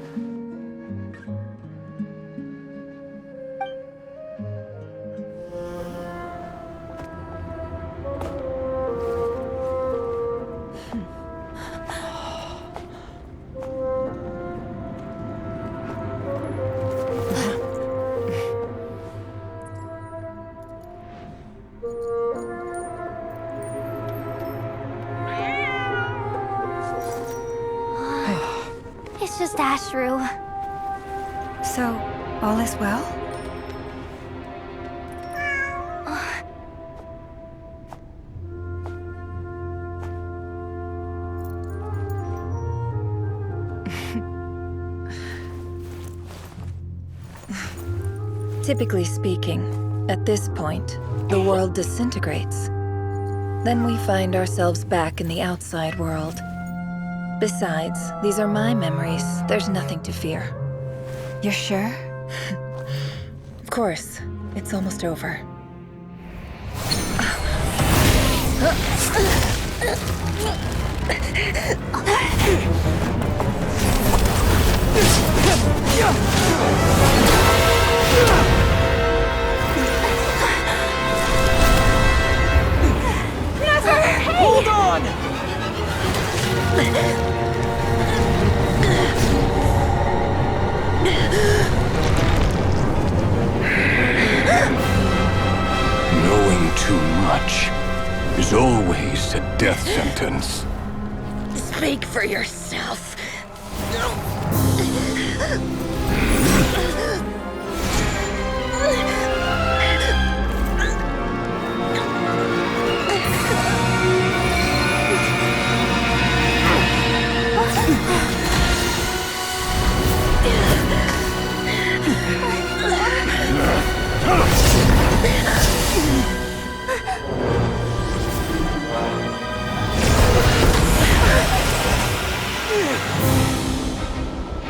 It's just Ashru. So, all is well? Typically speaking, at this point, the world disintegrates. Then we find ourselves back in the outside world. Besides, these are my memories. There's nothing to fear. You're sure? Of course. It's almost over. Never! Hold on! Knowing too much is always a death sentence. Speak for yourself.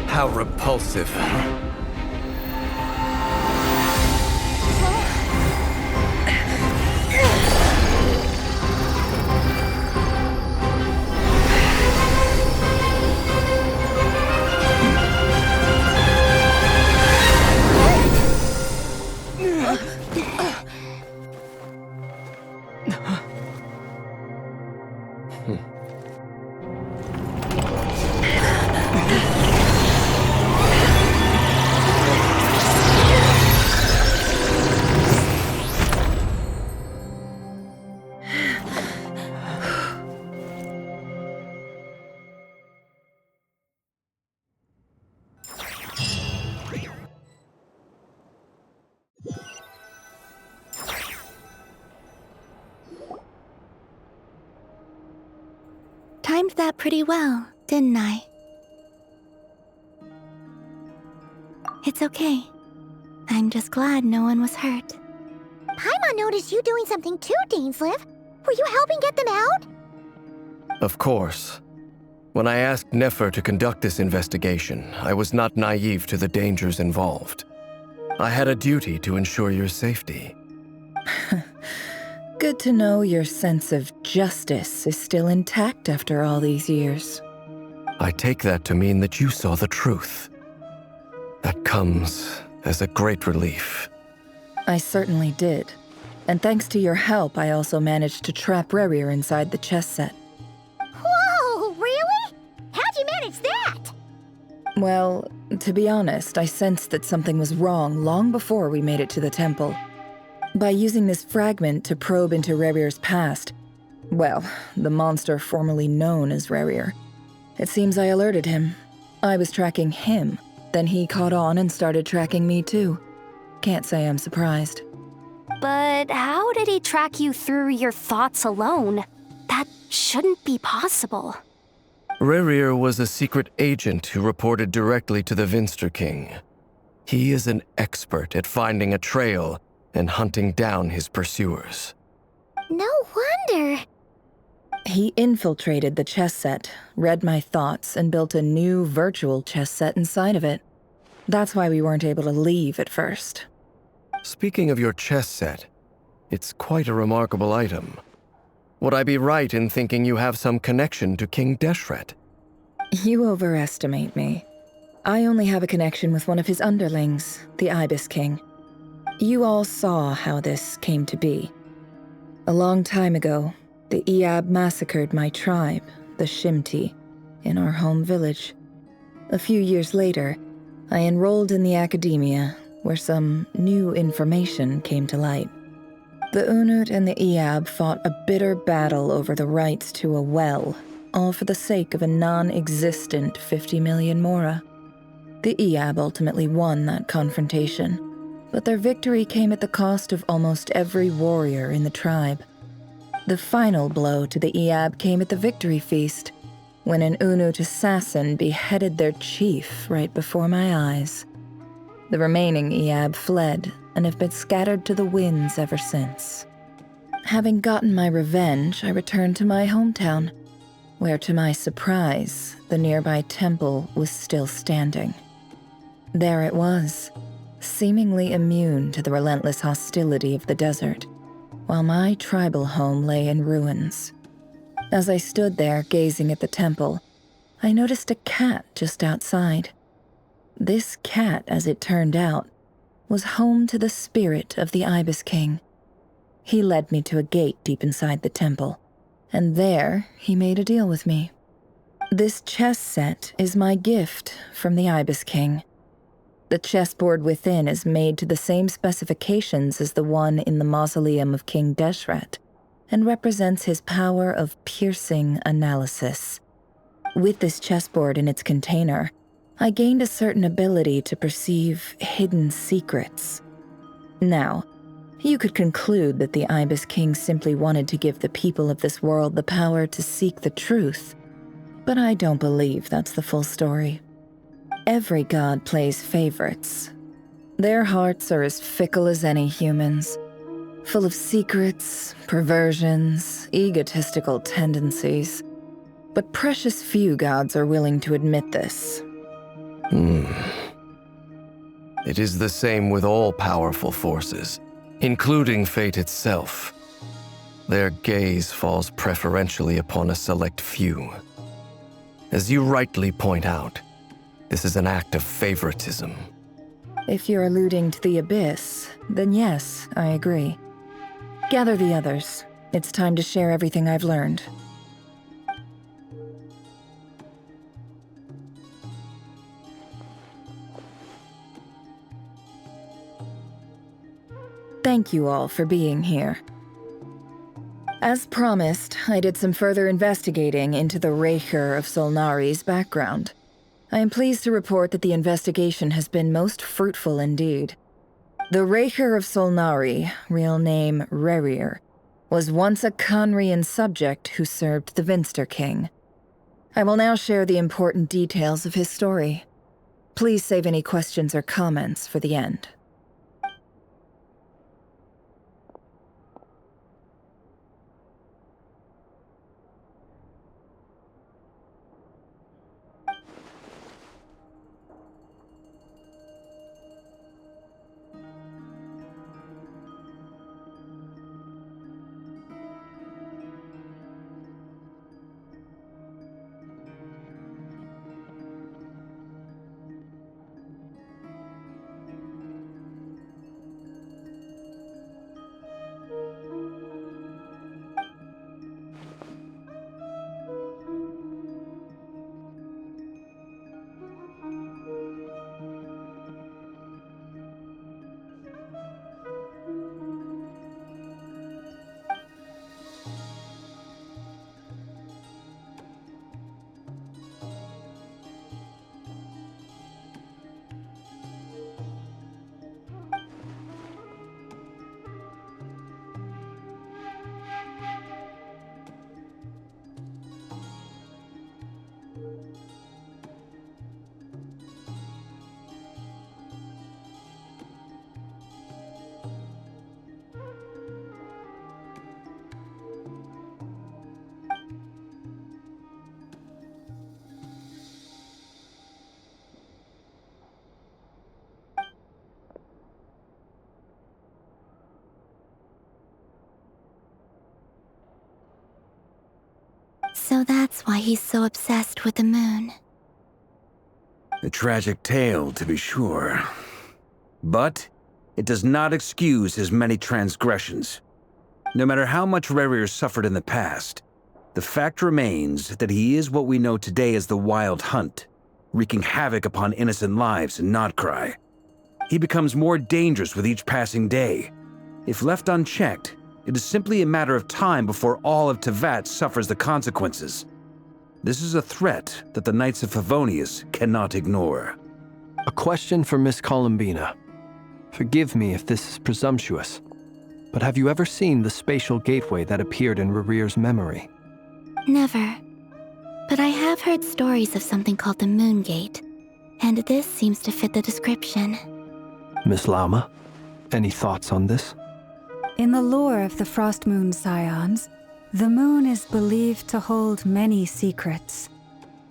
How repulsive. timed that pretty well, didn't I? It's okay. I'm just glad no one was hurt. Paimon noticed you doing something too, Dainsleif. Were you helping get them out? Of course. When I asked Nefer to conduct this investigation, I was not naive to the dangers involved. I had a duty to ensure your safety. Good to know your sense of justice is still intact after all these years. I take that to mean that you saw the truth. That comes as a great relief. I certainly did. And thanks to your help, I also managed to trap Rerir inside the chess set. Whoa, really? How'd you manage that? Well, to be honest, I sensed that something was wrong long before we made it to the temple. By using this fragment to probe into Rerir's past, well, the monster formerly known as Rerir, it seems I alerted him. I was tracking him, then he caught on and started tracking me too. Can't say I'm surprised. But how did he track you through your thoughts alone? That shouldn't be possible. Rerir was a secret agent who reported directly to the Vinster King. He is an expert at finding a trail and hunting down his pursuers. No wonder. He infiltrated the chess set, read my thoughts, and built a new virtual chess set inside of it. That's why we weren't able to leave at first. Speaking of your chess set, it's quite a remarkable item. Would I be right in thinking you have some connection to King Deshret? You overestimate me. I only have a connection with one of his underlings, the Ibis King. You all saw how this came to be. A long time ago, the Iab massacred my tribe, the Shimti, in our home village. A few years later, I enrolled in the academia, where some new information came to light. The Unut and the Iab fought a bitter battle over the rights to a well, all for the sake of a non-existent 50 million mora. The Iab ultimately won that confrontation, but their victory came at the cost of almost every warrior in the tribe. The final blow to the Iab came at the victory feast, when an Unut assassin beheaded their chief right before my eyes. The remaining Iab fled and have been scattered to the winds ever since. Having gotten my revenge, I returned to my hometown, where to my surprise, the nearby temple was still standing. There it was, seemingly immune to the relentless hostility of the desert, while my tribal home lay in ruins. As I stood there gazing at the temple, I noticed a cat just outside. This cat, as it turned out, was home to the spirit of the Ibis King. He led me to a gate deep inside the temple, and there he made a deal with me. This chess set is my gift from the Ibis King. The chessboard within is made to the same specifications as the one in the mausoleum of King Deshret, and represents his power of piercing analysis. With this chessboard in its container, I gained a certain ability to perceive hidden secrets. Now, you could conclude that the Ibis King simply wanted to give the people of this world the power to seek the truth, but I don't believe that's the full story. Every god plays favorites. Their hearts are as fickle as any humans, full of secrets, perversions, egotistical tendencies. But precious few gods are willing to admit this. It is the same with all powerful forces, including fate itself. Their gaze falls preferentially upon a select few. As you rightly point out, this is an act of favoritism. If you're alluding to the Abyss, then yes, I agree. Gather the others. It's time to share everything I've learned. Thank you all for being here. As promised, I did some further investigating into the Reicher of Solnari's background. I am pleased to report that the investigation has been most fruitful indeed. The Reicher of Solnari, real name Rerir, was once a Conrian subject who served the Vinster King. I will now share the important details of his story. Please save any questions or comments for the end. So that's why he's so obsessed with the moon. A tragic tale, to be sure. But it does not excuse his many transgressions. No matter how much Rerir suffered in the past, the fact remains that he is what we know today as the Wild Hunt, wreaking havoc upon innocent lives in Notcry. He becomes more dangerous with each passing day. If left unchecked, it is simply a matter of time before all of Tevat suffers the consequences. This is a threat that the Knights of Favonius cannot ignore. A question for Miss Columbina. Forgive me if this is presumptuous, but have you ever seen the spatial gateway that appeared in Rerir's memory? Never. But I have heard stories of something called the Moon Gate, and this seems to fit the description. Miss Lama, any thoughts on this? In the lore of the Frost Moon Scions, the moon is believed to hold many secrets.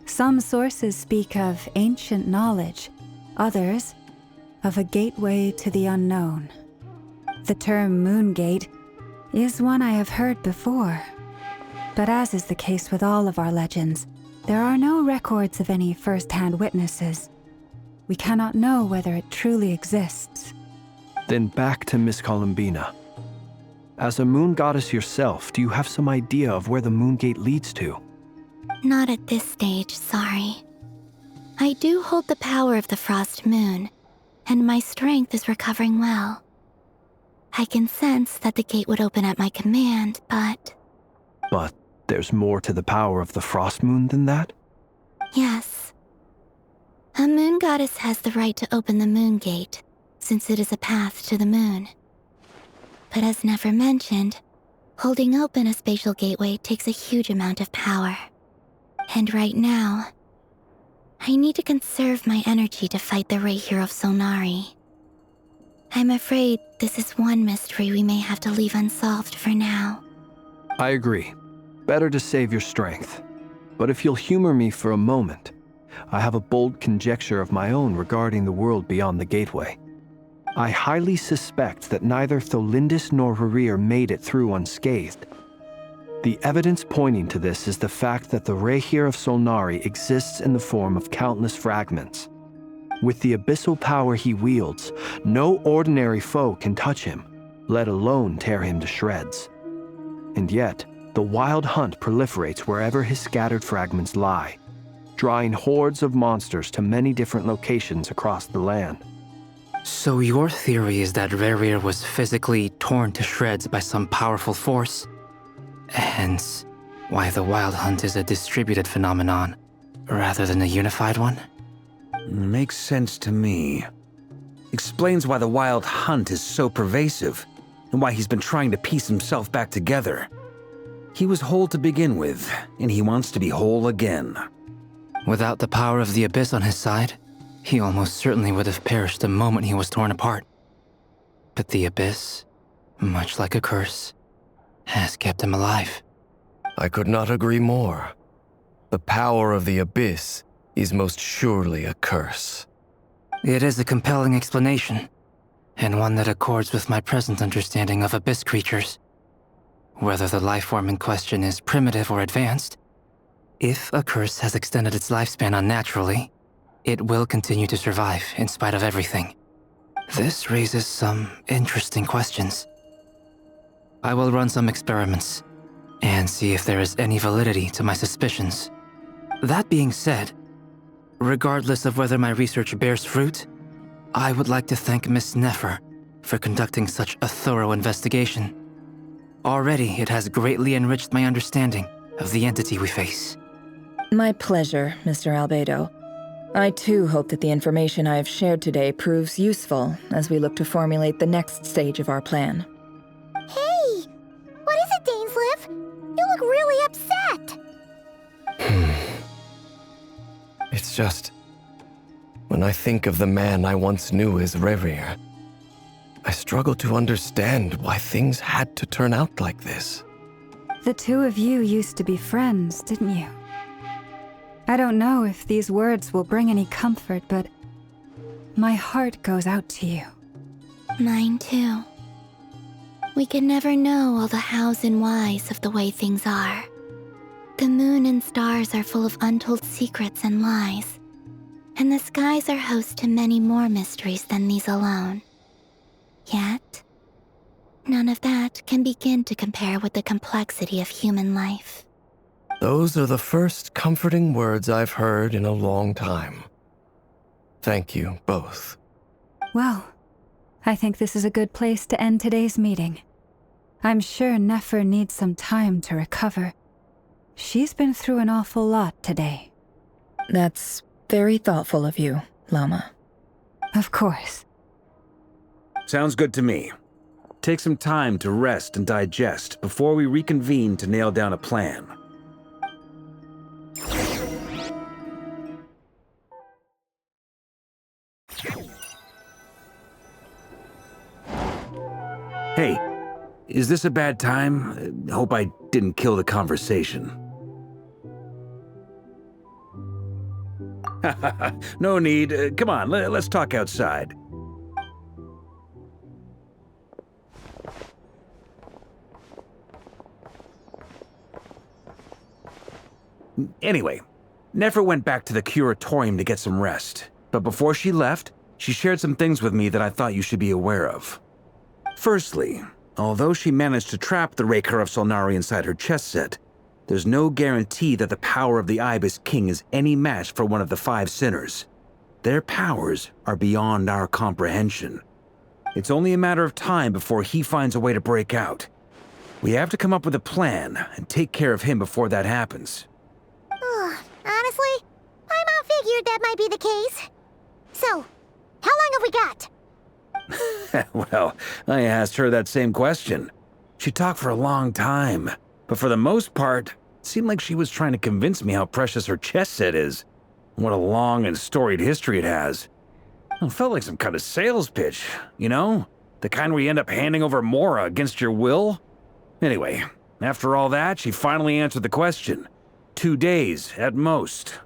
Some sources speak of ancient knowledge, others of a gateway to the unknown. The term Moon Gate is one I have heard before, but as is the case with all of our legends, there are no records of any first-hand witnesses. We cannot know whether it truly exists. Then back to Miss Columbina. As a moon goddess yourself, do you have some idea of where the Moon Gate leads to? Not at this stage, sorry. I do hold the power of the Frost Moon, and my strength is recovering well. I can sense that the gate would open at my command, but... But there's more to the power of the Frost Moon than that? Yes. A moon goddess has the right to open the Moon Gate, since it is a path to the moon. But as never mentioned, holding open a spatial gateway takes a huge amount of power. And right now, I need to conserve my energy to fight the Reihir of Solnari. I'm afraid this is one mystery we may have to leave unsolved for now. I agree. Better to save your strength. But if you'll humor me for a moment, I have a bold conjecture of my own regarding the world beyond the gateway. I highly suspect that neither Tholindis nor Rerir made it through unscathed. The evidence pointing to this is the fact that the Reihir of Solnari exists in the form of countless fragments. With the abyssal power he wields, no ordinary foe can touch him, let alone tear him to shreds. And yet, the Wild Hunt proliferates wherever his scattered fragments lie, drawing hordes of monsters to many different locations across the land. So your theory is that Rerir was physically torn to shreds by some powerful force? Hence, why the Wild Hunt is a distributed phenomenon, rather than a unified one? Makes sense to me. Explains why the Wild Hunt is so pervasive, and why he's been trying to piece himself back together. He was whole to begin with, and he wants to be whole again. Without the power of the Abyss on his side, he almost certainly would have perished the moment he was torn apart. But the Abyss, much like a curse, has kept him alive. I could not agree more. The power of the Abyss is most surely a curse. It is a compelling explanation, and one that accords with my present understanding of Abyss creatures. Whether the life form in question is primitive or advanced, if a curse has extended its lifespan unnaturally, it will continue to survive in spite of everything. This raises some interesting questions. I will run some experiments and see if there is any validity to my suspicions. That being said, regardless of whether my research bears fruit, I would like to thank Miss Nefer for conducting such a thorough investigation. Already, it has greatly enriched my understanding of the entity we face. My pleasure, Mr. Albedo. I too hope that the information I have shared today proves useful as we look to formulate the next stage of our plan. Hey! What is it, Dainsleif? You look really upset! It's just... when I think of the man I once knew as Rerir, I struggle to understand why things had to turn out like this. The two of you used to be friends, didn't you? I don't know if these words will bring any comfort, but my heart goes out to you. Mine too. We can never know all the hows and whys of the way things are. The moon and stars are full of untold secrets and lies, and the skies are host to many more mysteries than these alone. Yet, none of that can begin to compare with the complexity of human life. Those are the first comforting words I've heard in a long time. Thank you both. Well, I think this is a good place to end today's meeting. I'm sure Nefer needs some time to recover. She's been through an awful lot today. That's very thoughtful of you, Lama. Of course. Sounds good to me. Take some time to rest and digest before we reconvene to nail down a plan. Hey, is this a bad time? Hope I didn't kill the conversation. No need. Come on, let's talk outside. Anyway, Nefer went back to the curatorium to get some rest. But before she left, she shared some things with me that I thought you should be aware of. Firstly, although she managed to trap the Raker of Solnari inside her chess set, there's no guarantee that the power of the Ibis King is any match for one of the 5 sinners. Their powers are beyond our comprehension. It's only a matter of time before he finds a way to break out. We have to come up with a plan and take care of him before that happens. Honestly, my mom figured that might be the case. So, how long have we got? Well, I asked her that same question. She talked for a long time, but for the most part, it seemed like she was trying to convince me how precious her chess set is, and what a long and storied history it has. It felt like some kind of sales pitch, you know? The kind where you end up handing over Mora against your will? Anyway, after all that, she finally answered the question. 2 days, at most.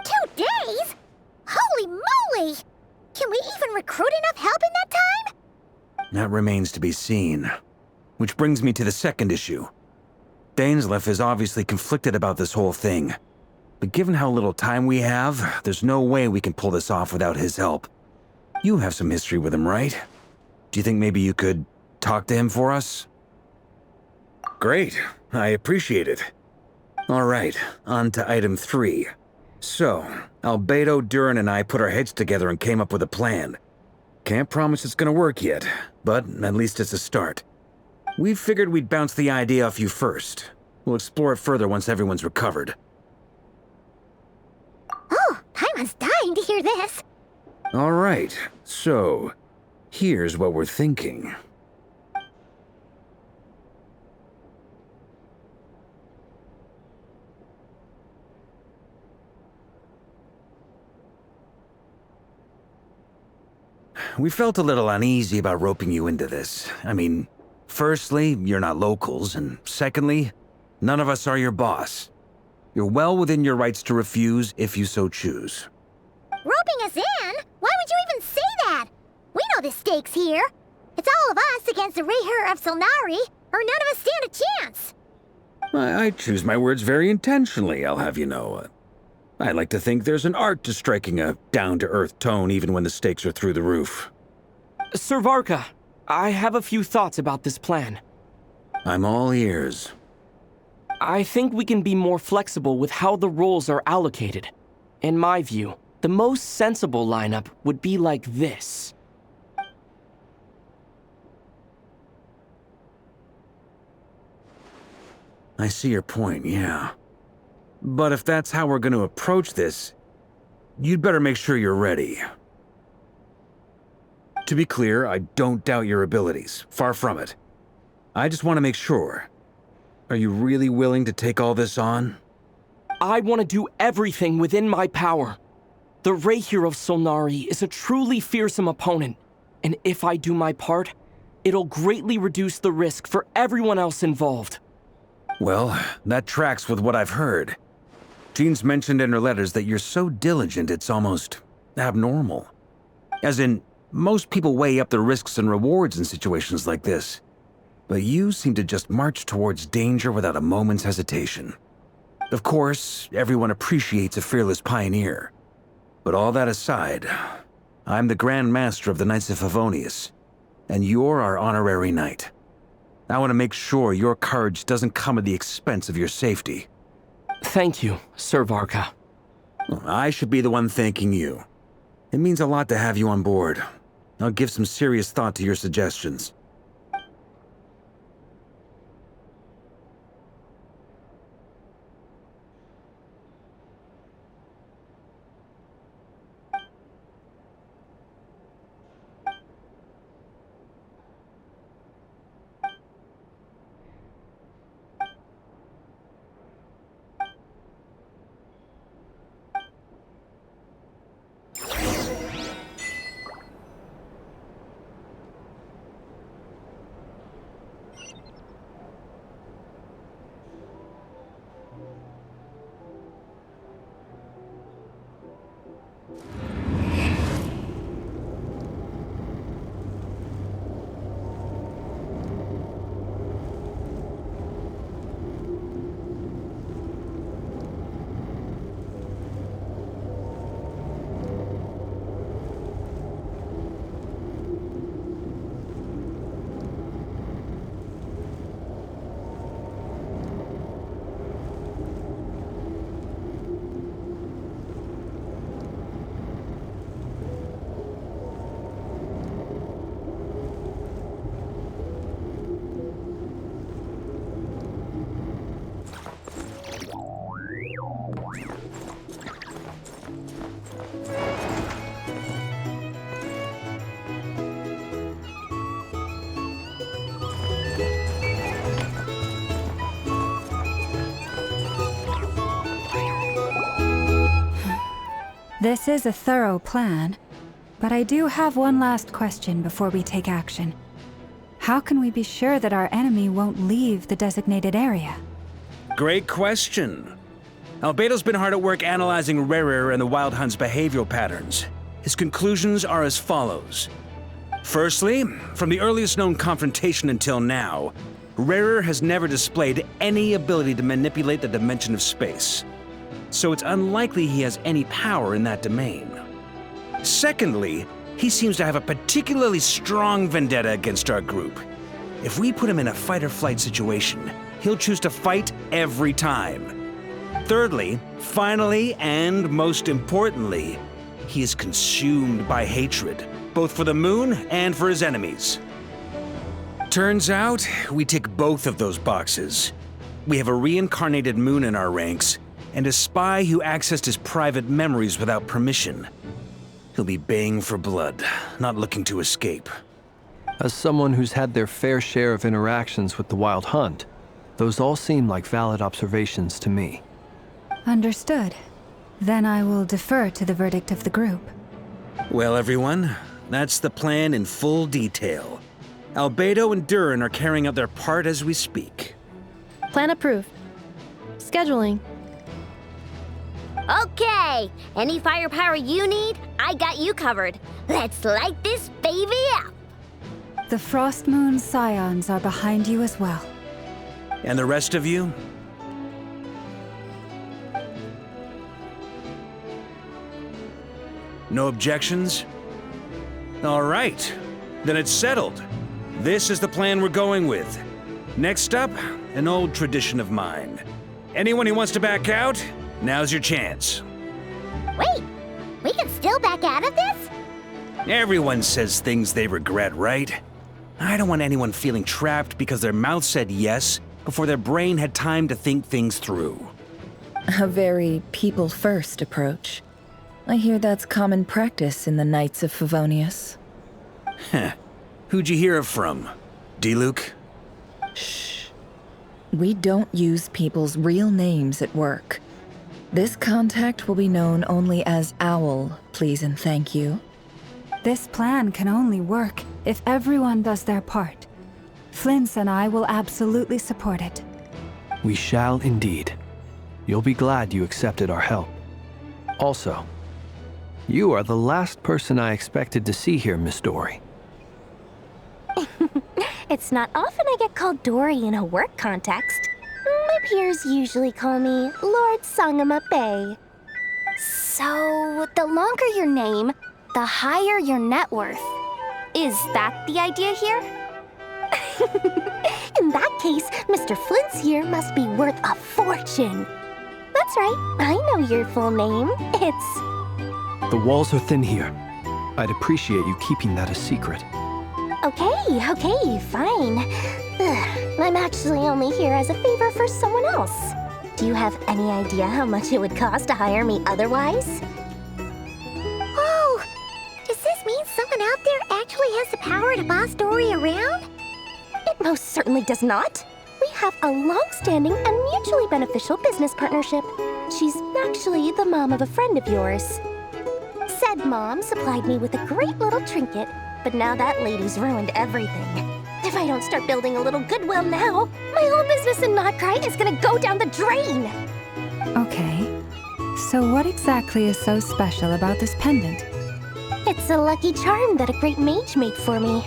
2 days? Holy moly! Can we even recruit enough help in that time? That remains to be seen. Which brings me to the second issue. Dainsleif is obviously conflicted about this whole thing. But given how little time we have, there's no way we can pull this off without his help. You have some history with him, right? Do you think maybe you could talk to him for us? Great. I appreciate it. All right, on to item 3. So, Albedo, Durin, and I put our heads together and came up with a plan. Can't promise it's gonna work yet, but at least it's a start. We figured we'd bounce the idea off you first. We'll explore it further once everyone's recovered. Oh, Paimon's dying to hear this. All right, so here's what we're thinking. we felt a little uneasy about roping you into this. I mean, firstly, you're not locals, and secondly, none of us are your boss. You're well within your rights to refuse if you so choose. Roping us in? Why would you even say that? We know the stakes here. It's all of us against the Rayher of Solnari, or none of us stand a chance. I choose my words very intentionally, I'll have you know. I like to think there's an art to striking a down-to-earth tone even when the stakes are through the roof. Sir Varka, I have a few thoughts about this plan. I'm all ears. I think we can be more flexible with how the roles are allocated. In my view, the most sensible lineup would be like this. I see your point, yeah. But if that's how we're going to approach this, you'd better make sure you're ready. To be clear, I don't doubt your abilities. Far from it. I just want to make sure. Are you really willing to take all this on? I want to do everything within my power. The Rayher of Solnari is a truly fearsome opponent, and if I do my part, it'll greatly reduce the risk for everyone else involved. Well, that tracks with what I've heard. Jean's mentioned in her letters that you're so diligent it's almost abnormal. As in, most people weigh up the risks and rewards in situations like this. But you seem to just march towards danger without a moment's hesitation. Of course, everyone appreciates a fearless pioneer. But all that aside, I'm the Grand Master of the Knights of Favonius, and you're our honorary knight. I want to make sure your courage doesn't come at the expense of your safety. Thank you, Sir Varka. I should be the one thanking you. It means a lot to have you on board. I'll give some serious thought to your suggestions. This is a thorough plan, but I do have one last question before we take action. How can we be sure that our enemy won't leave the designated area? Great question. Albedo's been hard at work analyzing Rayher and the Wild Hunt's behavioral patterns. His conclusions are as follows. Firstly, from the earliest known confrontation until now, Rayher has never displayed any ability to manipulate the dimension of space. So it's unlikely he has any power in that domain. Secondly, he seems to have a particularly strong vendetta against our group. If we put him in a fight-or-flight situation, he'll choose to fight every time. Thirdly, finally, and most importantly, he is consumed by hatred, both for the moon and for his enemies. Turns out, we tick both of those boxes. We have a reincarnated moon in our ranks, and a spy who accessed his private memories without permission. He'll be baying for blood, not looking to escape. As someone who's had their fair share of interactions with the Wild Hunt, those all seem like valid observations to me. Understood. Then I will defer to the verdict of the group. Well, everyone, That's the plan in full detail. Albedo and Durin are carrying out their part as we speak. Plan approved. Scheduling. Okay, any firepower you need, I got you covered. Let's light this baby up. The Frost Moon Scions are behind you as well. And the rest of you? No objections? All right, then it's settled. This is the plan we're going with. Next up, an old tradition of mine. Anyone who wants to back out, now's your chance. Wait, we can still back out of this? Everyone says things they regret, right? I don't want anyone feeling trapped because their mouth said yes before their brain had time to think things through. A very people-first approach. I hear that's common practice in the Knights of Favonius. Heh. Who'd you hear it from? D-Luke? Shh. We don't use people's real names at work. This contact will be known only as Owl, please and thank you. This plan can only work if everyone does their part. Flint's and I will absolutely support it. We shall indeed. You'll be glad you accepted our help. Also, you are the last person I expected to see here, Miss Dory. It's not often I get called Dory in a work context. My peers usually call me Lord Sangama Bay. So, the longer your name, the higher your net worth. Is that the idea here? In that case, Mr. Flint's here must be worth a fortune. That's right, I know your full name. It's... The walls are thin here. I'd appreciate you keeping that a secret. Okay, fine. I'm actually only here as a favor for someone else. Do you have any idea how much it would cost to hire me otherwise? Oh! Does this mean someone out there actually has the power to boss Dory around? It most certainly does not. We have a long-standing and mutually beneficial business partnership. She's actually the mom of a friend of yours. Said mom supplied me with a great little trinket, but now that lady's ruined everything. If I don't start building a little goodwill now, my whole business in Notcry is gonna go down the drain! Okay. So what exactly is so special about this pendant? It's a lucky charm that a great mage made for me.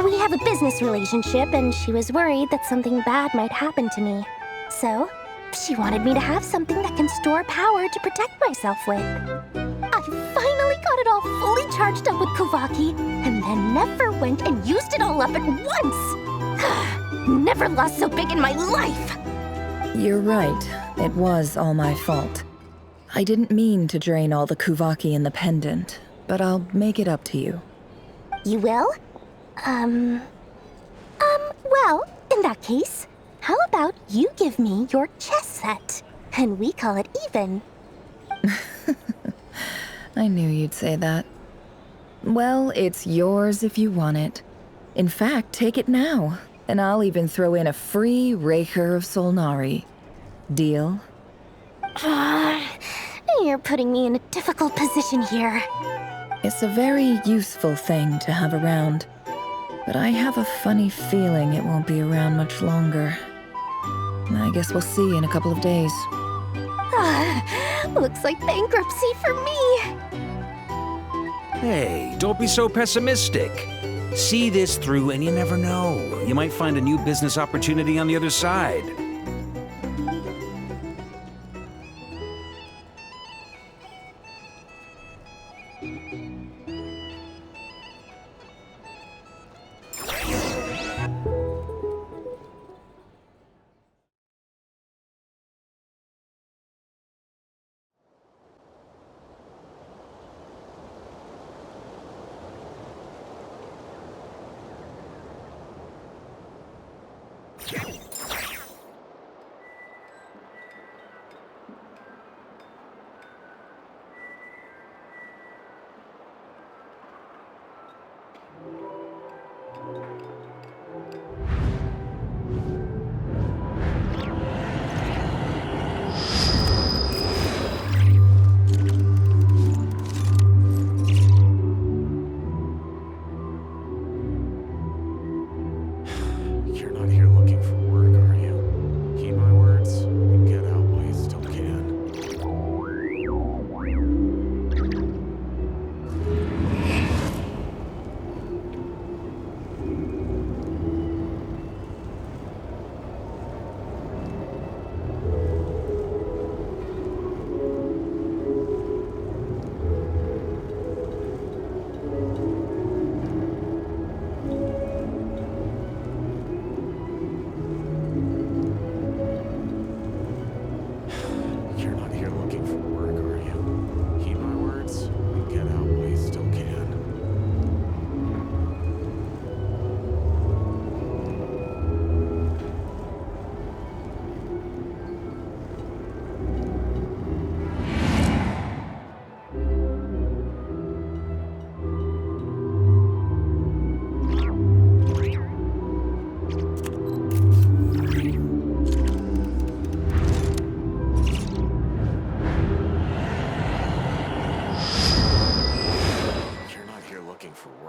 We have a business relationship, and she was worried that something bad might happen to me. So, she wanted me to have something that can store power to protect myself with. I finally got it all fully charged up with Kovaki, and then never went and used it all up at once! Never lost so big in my life! You're right. It was all my fault. I didn't mean to drain all the Kuvaki in the pendant, but I'll make it up to you. You will? Well, in that case, how about you give me your chess set, and we call it even? I knew you'd say that. Well, it's yours if you want it. In fact, take it now, and I'll even throw in a free Raker of Solnari. Deal? You're putting me in a difficult position here. It's a very useful thing to have around, but I have a funny feeling it won't be around much longer. I guess we'll see in a couple of days. Looks like bankruptcy for me. Hey, don't be so pessimistic. See this through and you never know. You might find a new business opportunity on the other side.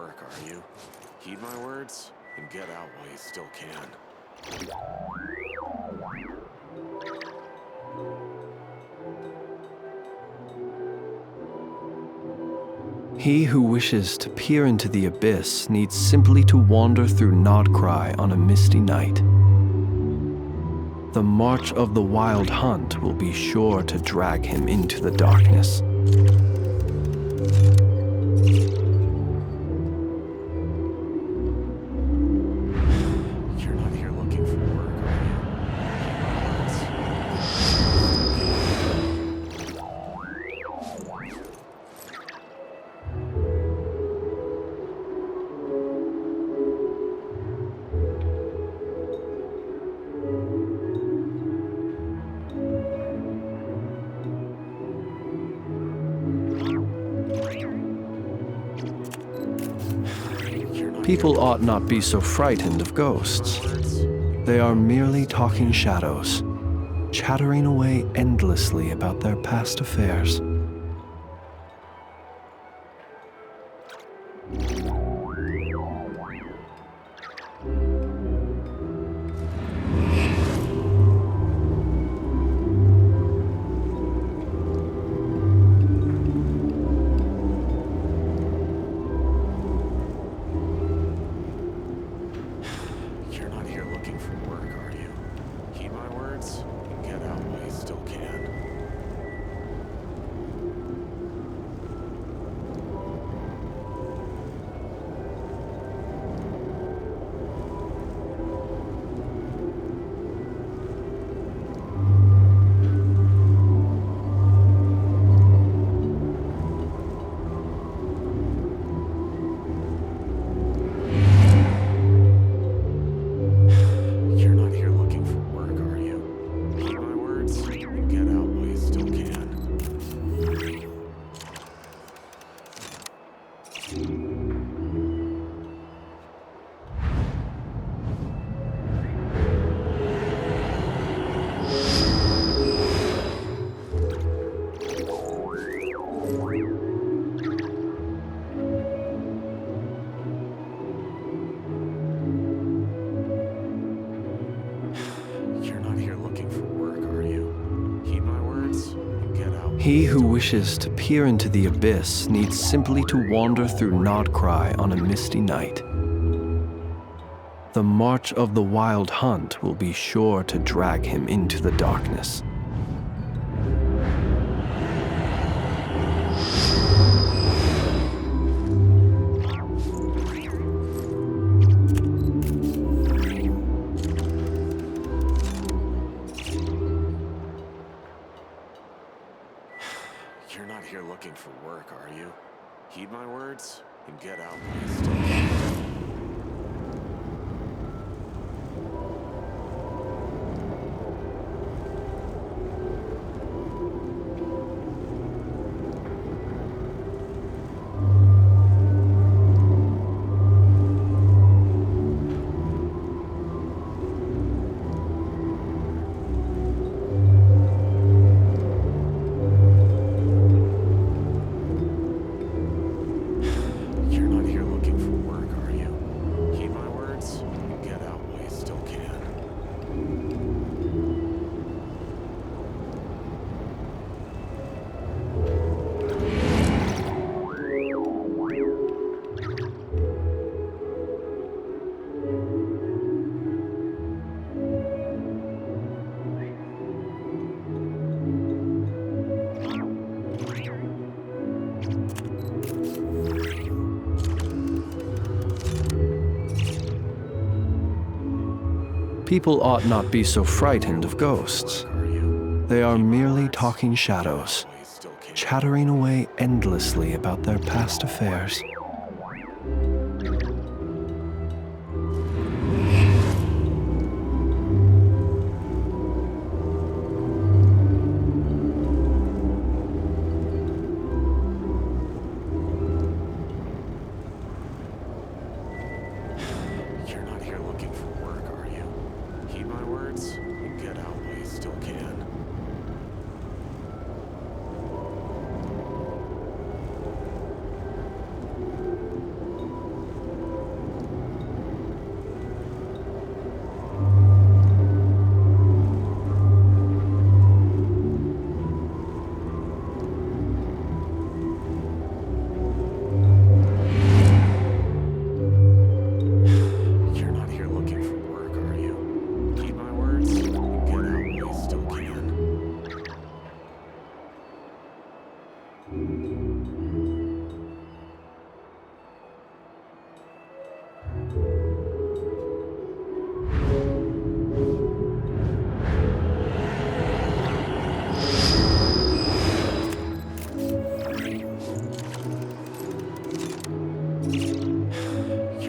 work, are you? Heed my words and get out while you still can. He who wishes to peer into the abyss needs simply to wander through Nodcry on a misty night. The march of the wild hunt will be sure to drag him into the darkness. You're not here looking for work, are you? People ought not be so frightened of ghosts. They are merely talking shadows, chattering away endlessly about their past affairs. You're not here looking for work, are you? Heed my words and get out while you still can. You're not here looking for work, are you? Heed my words and get out while you still can. You're not here looking for work, are you? Heed my words and get out. He who wishes to peer into the abyss needs simply to wander through Nodcry on a misty night. The march of the wild hunt will be sure to drag him into the darkness. You're not here looking for work, are you? Heed my words and get out while you still can. You're not here looking for work, are you? Heed my words and get out while you still can. People ought not be so frightened of ghosts. They are merely talking shadows, chattering away endlessly about their past affairs. You're not here looking for work, are you? Heed my words and get out while you still can. You're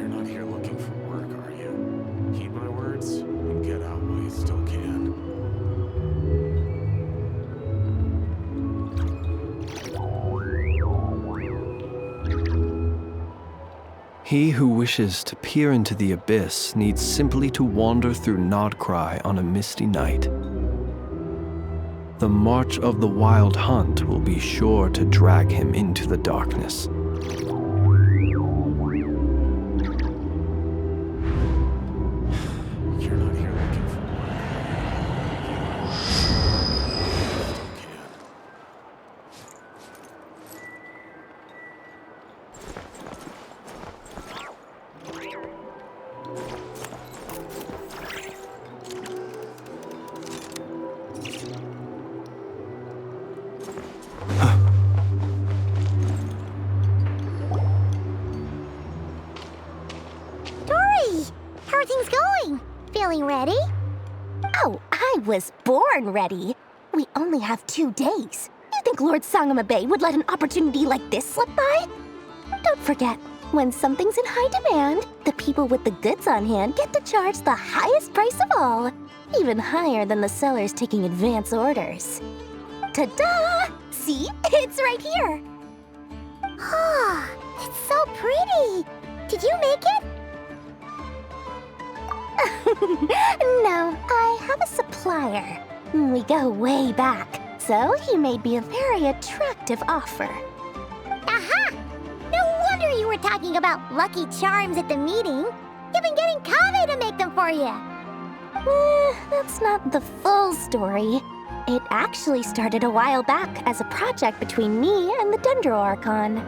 not here looking for work, are you? Heed my words and get out while you still can. He who wishes to peer into the abyss needs simply to wander through Nodcry on a misty night. The march of the Wild Hunt will be sure to drag him into the darkness. You're not here looking for work, Dory! How are things going? Feeling ready? Oh, I was born ready. We only have 2 days. You think Lord Sangamabe would let an opportunity like this slip by? Don't forget, when something's in high demand, the people with the goods on hand get to charge the highest price of all, even higher than the sellers taking advance orders. Ta-da! See? It's right here. Oh, it's so pretty. Did you make it? No, I have a supplier. We go way back, so he made me a very attractive offer. Aha! No wonder you were talking about lucky charms at the meeting. You've been getting Kave to make them for you. That's not the full story. It actually started a while back as a project between me and the Dendro Archon.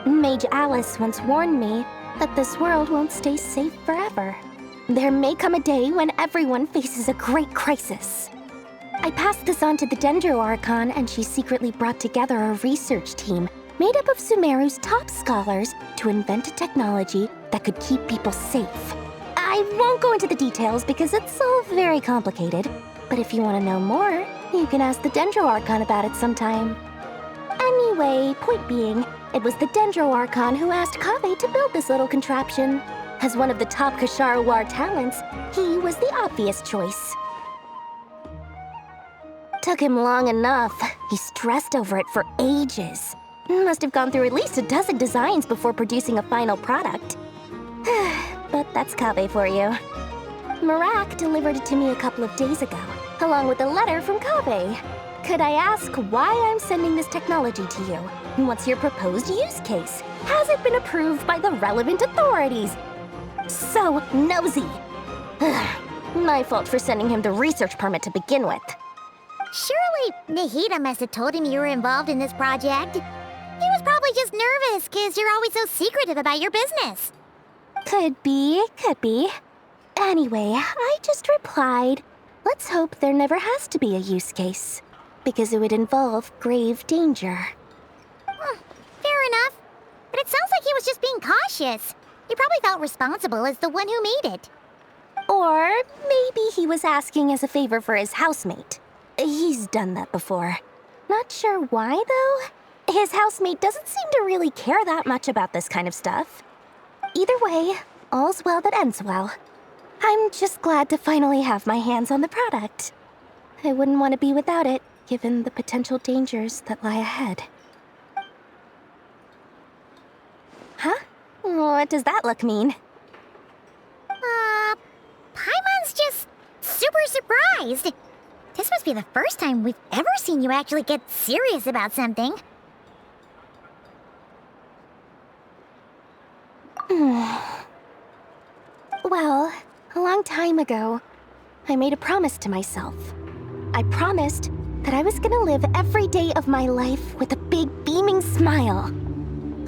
Mage Alice once warned me that this world won't stay safe forever. There may come a day when everyone faces a great crisis. I passed this on to the Dendro Archon, and she secretly brought together a research team made up of Sumeru's top scholars to invent a technology that could keep people safe. I won't go into the details because it's all very complicated, but if you want to know more, you can ask the Dendro Archon about it sometime. Anyway, point being, it was the Dendro Archon who asked Kave to build this little contraption. As one of the top Kashara War talents, he was the obvious choice. Took him long enough. He stressed over it for ages. Must have gone through at least a dozen designs before producing a final product. But that's Kave for you. Marak delivered it to me a couple of days ago, along with a letter from Kave. Could I ask why I'm sending this technology to you? What's your proposed use case? Has it been approved by the relevant authorities? So nosy. My fault for sending him the research permit to begin with. Surely Nahida must have told him you were involved in this project. He was probably just nervous because you're always so secretive about your business. Could be, could be. Anyway, I just replied, let's hope there never has to be a use case, because it would involve grave danger. Fair enough. But it sounds like he was just being cautious. He probably felt responsible as the one who made it. Or maybe he was asking as a favor for his housemate. He's done that before. Not sure why, though. His housemate doesn't seem to really care that much about this kind of stuff. Either way, all's well that ends well. I'm just glad to finally have my hands on the product. I wouldn't want to be without it, given the potential dangers that lie ahead. Huh? What does that look mean? Paimon's just super surprised. This must be the first time we've ever seen you actually get serious about something. Well, a long time ago, I made a promise to myself. I promised that I was gonna live every day of my life with a big beaming smile.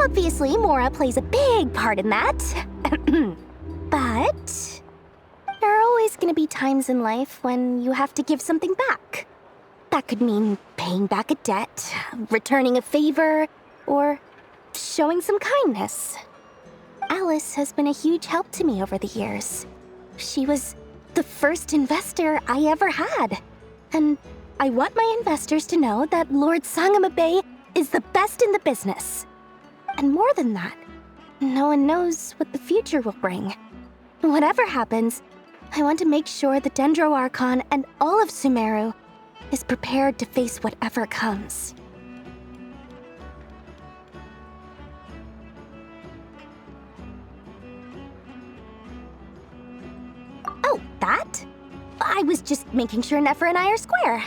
Obviously, Mora plays a big part in that. But there are always gonna be times in life when you have to give something back. That could mean paying back a debt, returning a favor, or showing some kindness. Alice has been a huge help to me over the years. She was the first investor I ever had. And I want my investors to know that Lord Sangama Bay is the best in the business. And more than that, no one knows what the future will bring. Whatever happens, I want to make sure the Dendro Archon and all of Sumeru is prepared to face whatever comes. Oh, that? I was just making sure Nefer and I are square.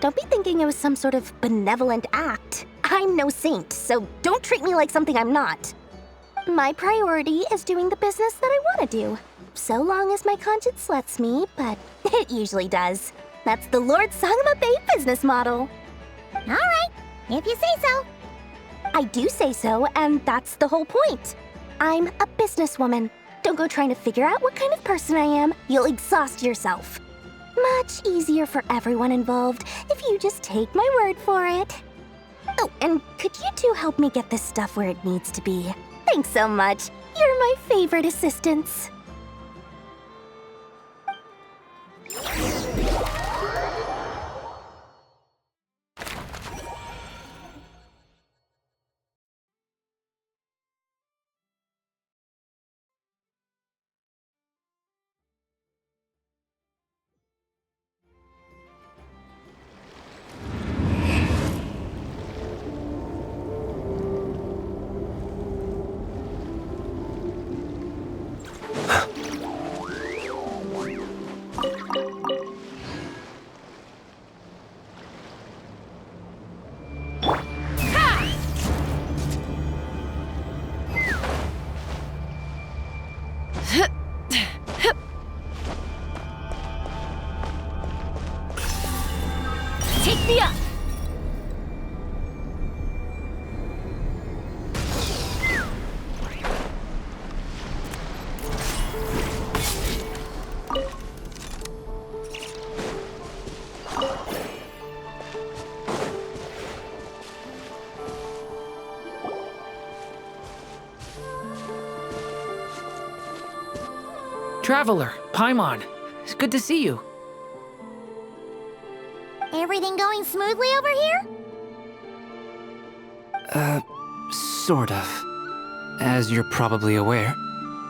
Don't be thinking it was some sort of benevolent act. I'm no saint, so don't treat me like something I'm not. My priority is doing the business that I want to do, so long as my conscience lets me, but it usually does. That's the Lord Sangama Bay business model. All right, if you say so. I do say so, and that's the whole point. I'm a businesswoman. Don't go trying to figure out what kind of person I am. You'll exhaust yourself. Much easier for everyone involved if you just take my word for it. Oh, and could you two help me get this stuff where it needs to be? Thanks so much. You're my favorite assistants. Take me up! Traveler, Paimon, it's good to see you. Everything going smoothly over here? Sort of. As you're probably aware,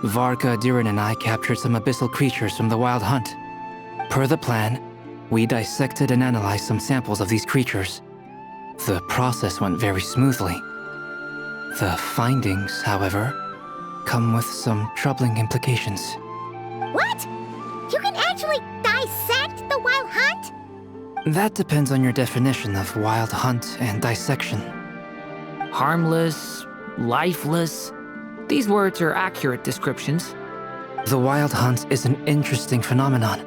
Varka, Diren, and I captured some abyssal creatures from the Wild Hunt. Per the plan, we dissected and analyzed some samples of these creatures. The process went very smoothly. The findings, however, come with some troubling implications. What? You can actually dissect the Wild Hunt? That depends on your definition of Wild Hunt and dissection. Harmless, lifeless. These words are accurate descriptions. The Wild Hunt is an interesting phenomenon.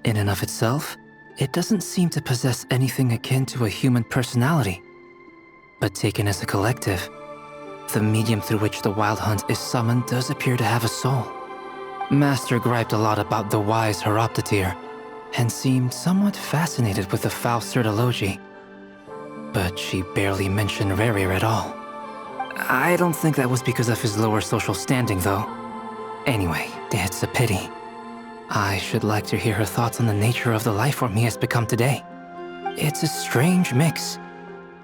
In and of itself, it doesn't seem to possess anything akin to a human personality. But taken as a collective, the medium through which the Wild Hunt is summoned does appear to have a soul. Master griped a lot about the wise Horoptotire, and seemed somewhat fascinated with the Faust Certology. But she barely mentioned Rerir at all. I don't think that was because of his lower social standing, though. Anyway, it's a pity. I should like to hear her thoughts on the nature of the life form he has become today. It's a strange mix.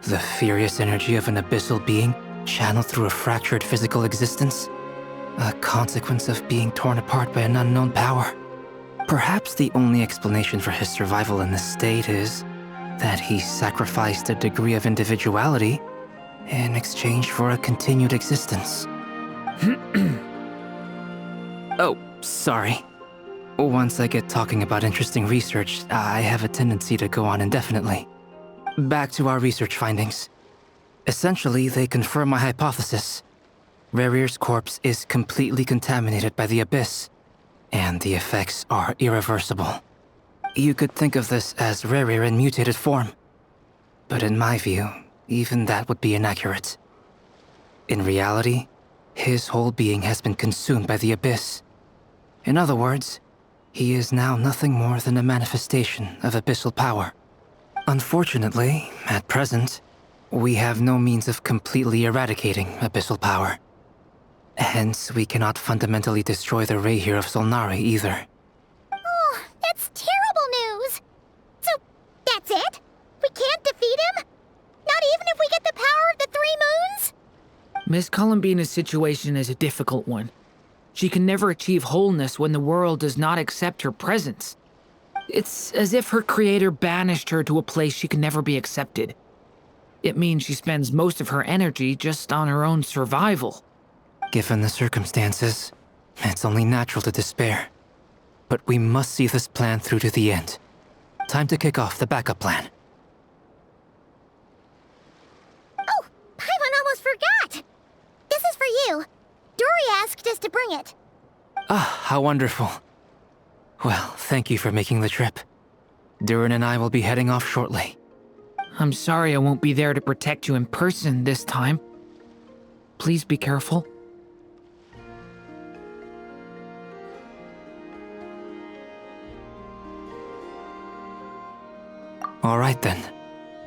The furious energy of an abyssal being channeled through a fractured physical existence. A consequence of being torn apart by an unknown power. Perhaps the only explanation for his survival in this state is that he sacrificed a degree of individuality in exchange for a continued existence. Oh, sorry. Once I get talking about interesting research, I have a tendency to go on indefinitely. Back to our research findings. Essentially, they confirm my hypothesis. Rerir's corpse is completely contaminated by the Abyss, and the effects are irreversible. You could think of this as Rerir in mutated form. But in my view, even that would be inaccurate. In reality, his whole being has been consumed by the Abyss. In other words, He is now nothing more than a manifestation of abyssal power. Unfortunately, at present, we have no means of completely eradicating abyssal power. Hence, we cannot fundamentally destroy the Rayhir of Solnari either. Oh, that's terrible news! So, that's it? We can't defeat him? Not even if we get the power of the Three Moons? Miss Columbina's situation is a difficult one. She can never achieve wholeness when the world does not accept her presence. It's as if her creator banished her to a place she can never be accepted. It means she spends most of her energy just on her own survival. Given the circumstances, it's only natural to despair. But we must see this plan through to the end. Time to kick off the backup plan. Oh, Paimon almost forgot! This is for you. Dory asked us to bring it. Ah, how wonderful. Well, thank you for making the trip. Durin and I will be heading off shortly. I'm sorry I won't be there to protect you in person this time. Please be careful. All right then.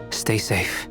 Stay safe.